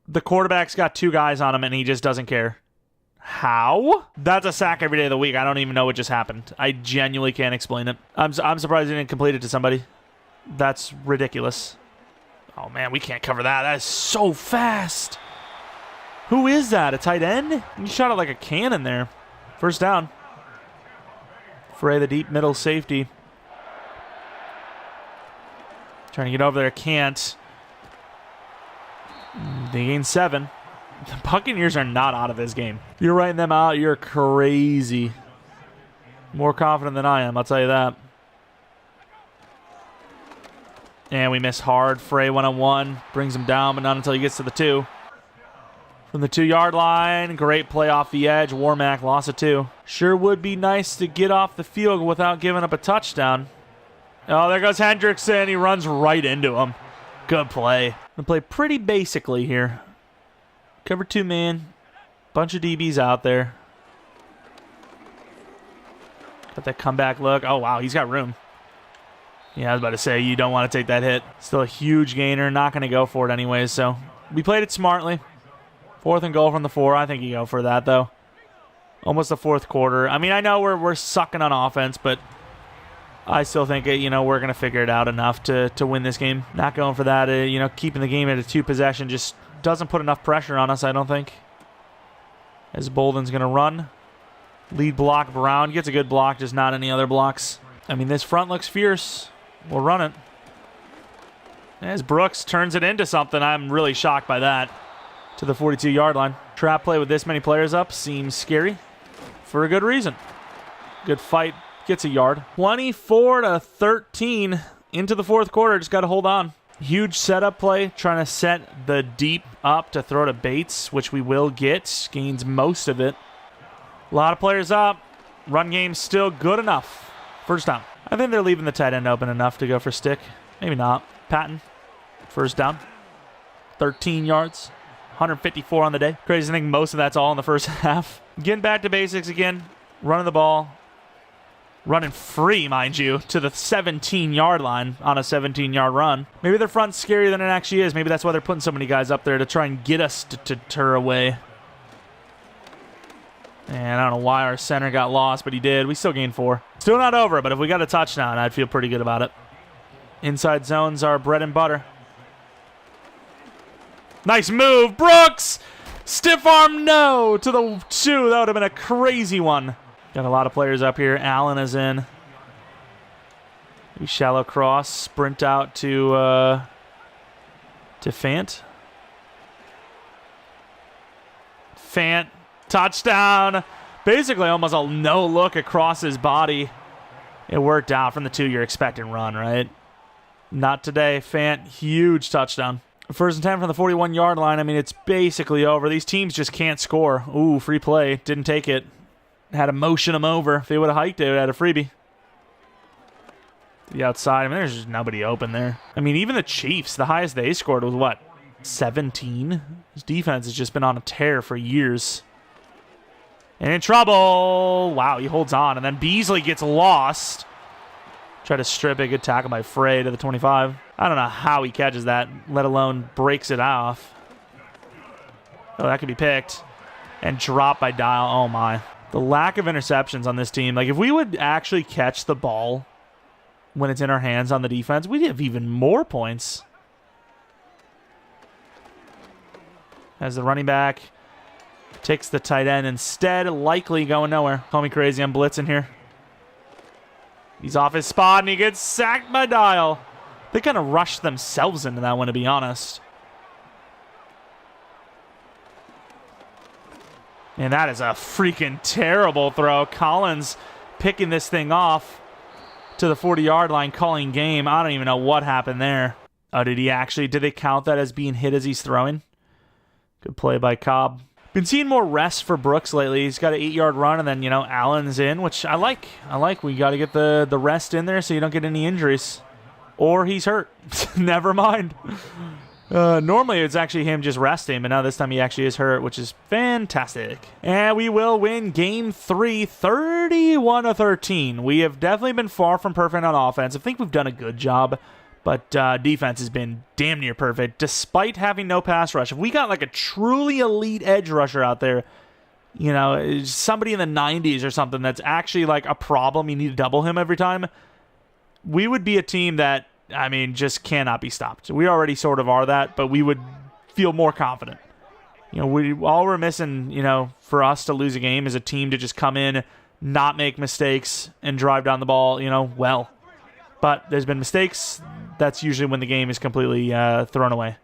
The quarterback's got 2 guys on him and he just doesn't care. How? That's a sack every day of the week. I don't even know what just happened. I genuinely can't explain it. I'm surprised he didn't complete it to somebody. That's ridiculous. Oh, man, we can't cover that. That is so fast. Who is that? A tight end? He shot it like a cannon there. First down. Frey, the deep middle safety. Trying to get over there. Can't. They gain 7. The Buccaneers are not out of this game. You're writing them out. You're crazy. More confident than I am, I'll tell you that. And we miss hard. Frey 1-on-1. Brings him down, but not until he gets to the 2. From the 2-yard line. Great play off the edge. Warmack lost it 2. Sure would be nice to get off the field without giving up a touchdown. Oh, there goes Hendrickson. He runs right into him. Good play. Gonna play pretty basically here. Cover 2 man. Bunch of DBs out there. Got that comeback look. Oh, wow. He's got room. Yeah, I was about to say, you don't want to take that hit. Still a huge gainer. Not going to go for it anyways, so we played it smartly. 4th and goal from the 4. I think you go for that, though. Almost the 4th quarter. I mean, I know we're sucking on offense, but I still think, we're going to figure it out enough to win this game. Not going for that, keeping the game at a 2-possession just doesn't put enough pressure on us, I don't think. As Bolden's going to run. Lead block, Brown gets a good block, just not any other blocks. I mean, this front looks fierce. We'll run it. As Brooks turns it into something, I'm really shocked by that. To the 42-yard line. Trap play with this many players up seems scary for a good reason. Good fight. Gets a yard. 24-13 into the 4th quarter. Just got to hold on. Huge setup play. Trying to set the deep up to throw to Bates, which we will get. Gains most of it. A lot of players up. Run game still good enough. First down. I think they're leaving the tight end open enough to go for stick. Maybe not. Patton. First down. 13 yards. 154 on the day. Crazy thing, most of that's all in the first half. Getting back to basics again. Running the ball. Running free, mind you, to the 17-yard line on a 17-yard run. Maybe their front's scarier than it actually is. Maybe that's why they're putting so many guys up there to try and get us to deter away. And I don't know why our center got lost, but he did. We still gained 4. Still not over, but if we got a touchdown, I'd feel pretty good about it. Inside zones are bread and butter. Nice move, Brooks! Stiff arm, no! To the 2, that would have been a crazy one. Got a lot of players up here. Allen is in. Maybe shallow cross, sprint out to Fant. Fant, touchdown! Basically almost a no look across his body. It worked out from the 2 you're expecting run, right? Not today. Fant, huge touchdown. First and 10 from the 41-yard line. I mean, it's basically over. These teams just can't score. Ooh, free play. Didn't take it. Had to motion them over. If they would have hiked it, it had a freebie. To the outside. I mean, there's just nobody open there. I mean, even the Chiefs, the highest they scored was what? 17? His defense has just been on a tear for years. And in trouble. Wow, he holds on. And then Beasley gets lost. Try to strip it. Good tackle by Frey to the 25. I don't know how he catches that, let alone breaks it off. Oh, that could be picked. And dropped by Dial. Oh, my. The lack of interceptions on this team. Like, if we would actually catch the ball when it's in our hands on the defense, we'd have even more points. As the running back takes the tight end instead, likely going nowhere. Call me crazy, I'm blitzing here. He's off his spot, and he gets sacked by Dial. They kind of rushed themselves into that one, to be honest. And that is a freaking terrible throw. Collins picking this thing off to the 40-yard line, calling game. I don't even know what happened there. Oh, did they count that as being hit as he's throwing? Good play by Cobb. Been seeing more rest for Brooks lately. He's got an 8-yard run, and then, Allen's in, which I like. We got to get the rest in there so you don't get any injuries. Or he's hurt. Never mind. Normally, it's actually him just resting, but now this time he actually is hurt, which is fantastic. And we will win Game 3, 31-13. We have definitely been far from perfect on offense. I think we've done a good job. But defense has been damn near perfect, despite having no pass rush. If we got like a truly elite edge rusher out there, somebody in the 90s or something that's actually like a problem, you need to double him every time, we would be a team that, just cannot be stopped. We already sort of are that, but we would feel more confident. All we're missing, for us to lose a game is a team to just come in, not make mistakes, and drive down the ball, well. But there's been mistakes. That's usually when the game is completely thrown away.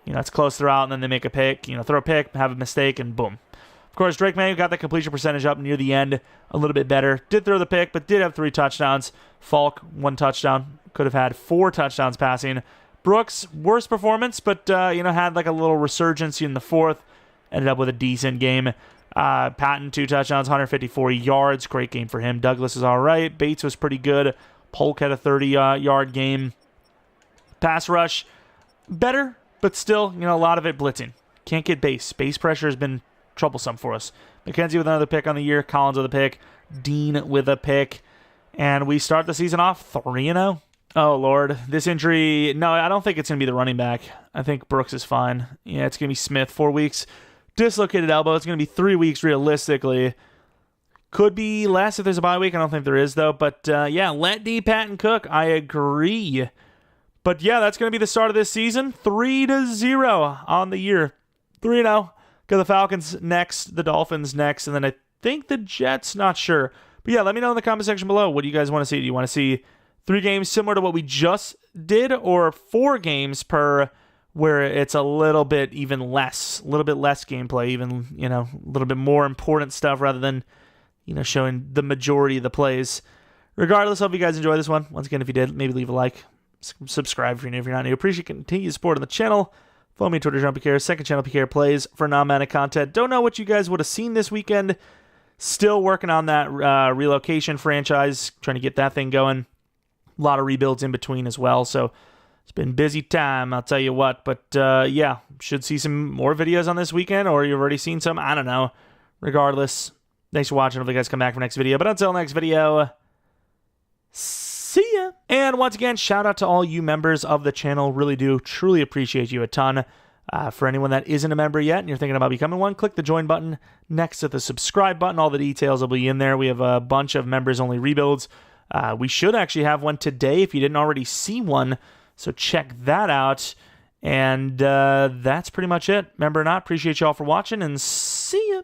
It's close throughout, and then they make a pick. Throw a pick, have a mistake, and boom. Of course, Drake May got that completion percentage up near the end a little bit better. Did throw the pick, but did have 3 touchdowns. Falk, 1 touchdown. Could have had 4 touchdowns passing. Brooks, worst performance, but, had like a little resurgence in the 4th. Ended up with a decent game. Patton, 2 touchdowns, 154 yards. Great game for him. Douglas is all right. Bates was pretty good. Polk had a 30-yard game. Pass rush, better, but still, a lot of it blitzing. Can't get base. Base pressure has been troublesome for us. McKenzie with another pick on the year. Collins with a pick. Dean with a pick. And we start the season off 3-0. Oh, Lord. This injury, no, I don't think it's going to be the running back. I think Brooks is fine. Yeah, it's going to be Smith, 4 weeks. Dislocated elbow. It's going to be 3 weeks realistically. Could be less if there's a bye week. I don't think there is, though. But, yeah, let D. Patton cook. I agree. But, yeah, that's going to be the start of this season. 3-0 on the year. 3-0. Got the Falcons next, the Dolphins next, and then I think the Jets, not sure. But, yeah, let me know in the comment section below. What do you guys want to see? Do you want to see 3 games similar to what we just did, or 4 games per where it's a little bit even less, a little bit less gameplay, even, a little bit more important stuff rather than, showing the majority of the plays. Regardless, hope you guys enjoy this one. Once again, if you did, maybe leave a like, subscribe if you're new, if you're not new. Appreciate continued support on the channel. Follow me on Twitter, Jeromepkr, second channel, PKR Plays for non-Madden content. Don't know what you guys would have seen this weekend. Still working on that relocation franchise, trying to get that thing going. A lot of rebuilds in between as well, so it's been busy time, I'll tell you what. But, yeah, should see some more videos on this weekend, or you've already seen some. I don't know. Regardless, thanks for watching. Hopefully you guys come back for next video. But until next video, see ya. And once again, shout out to all you members of the channel. Really do, truly appreciate you a ton. For anyone that isn't a member yet and you're thinking about becoming one, click the join button next to the subscribe button. All the details will be in there. We have a bunch of members-only rebuilds. We should actually have one today if you didn't already see one, so check that out. And that's pretty much it. Remember or not, appreciate y'all for watching, and see ya.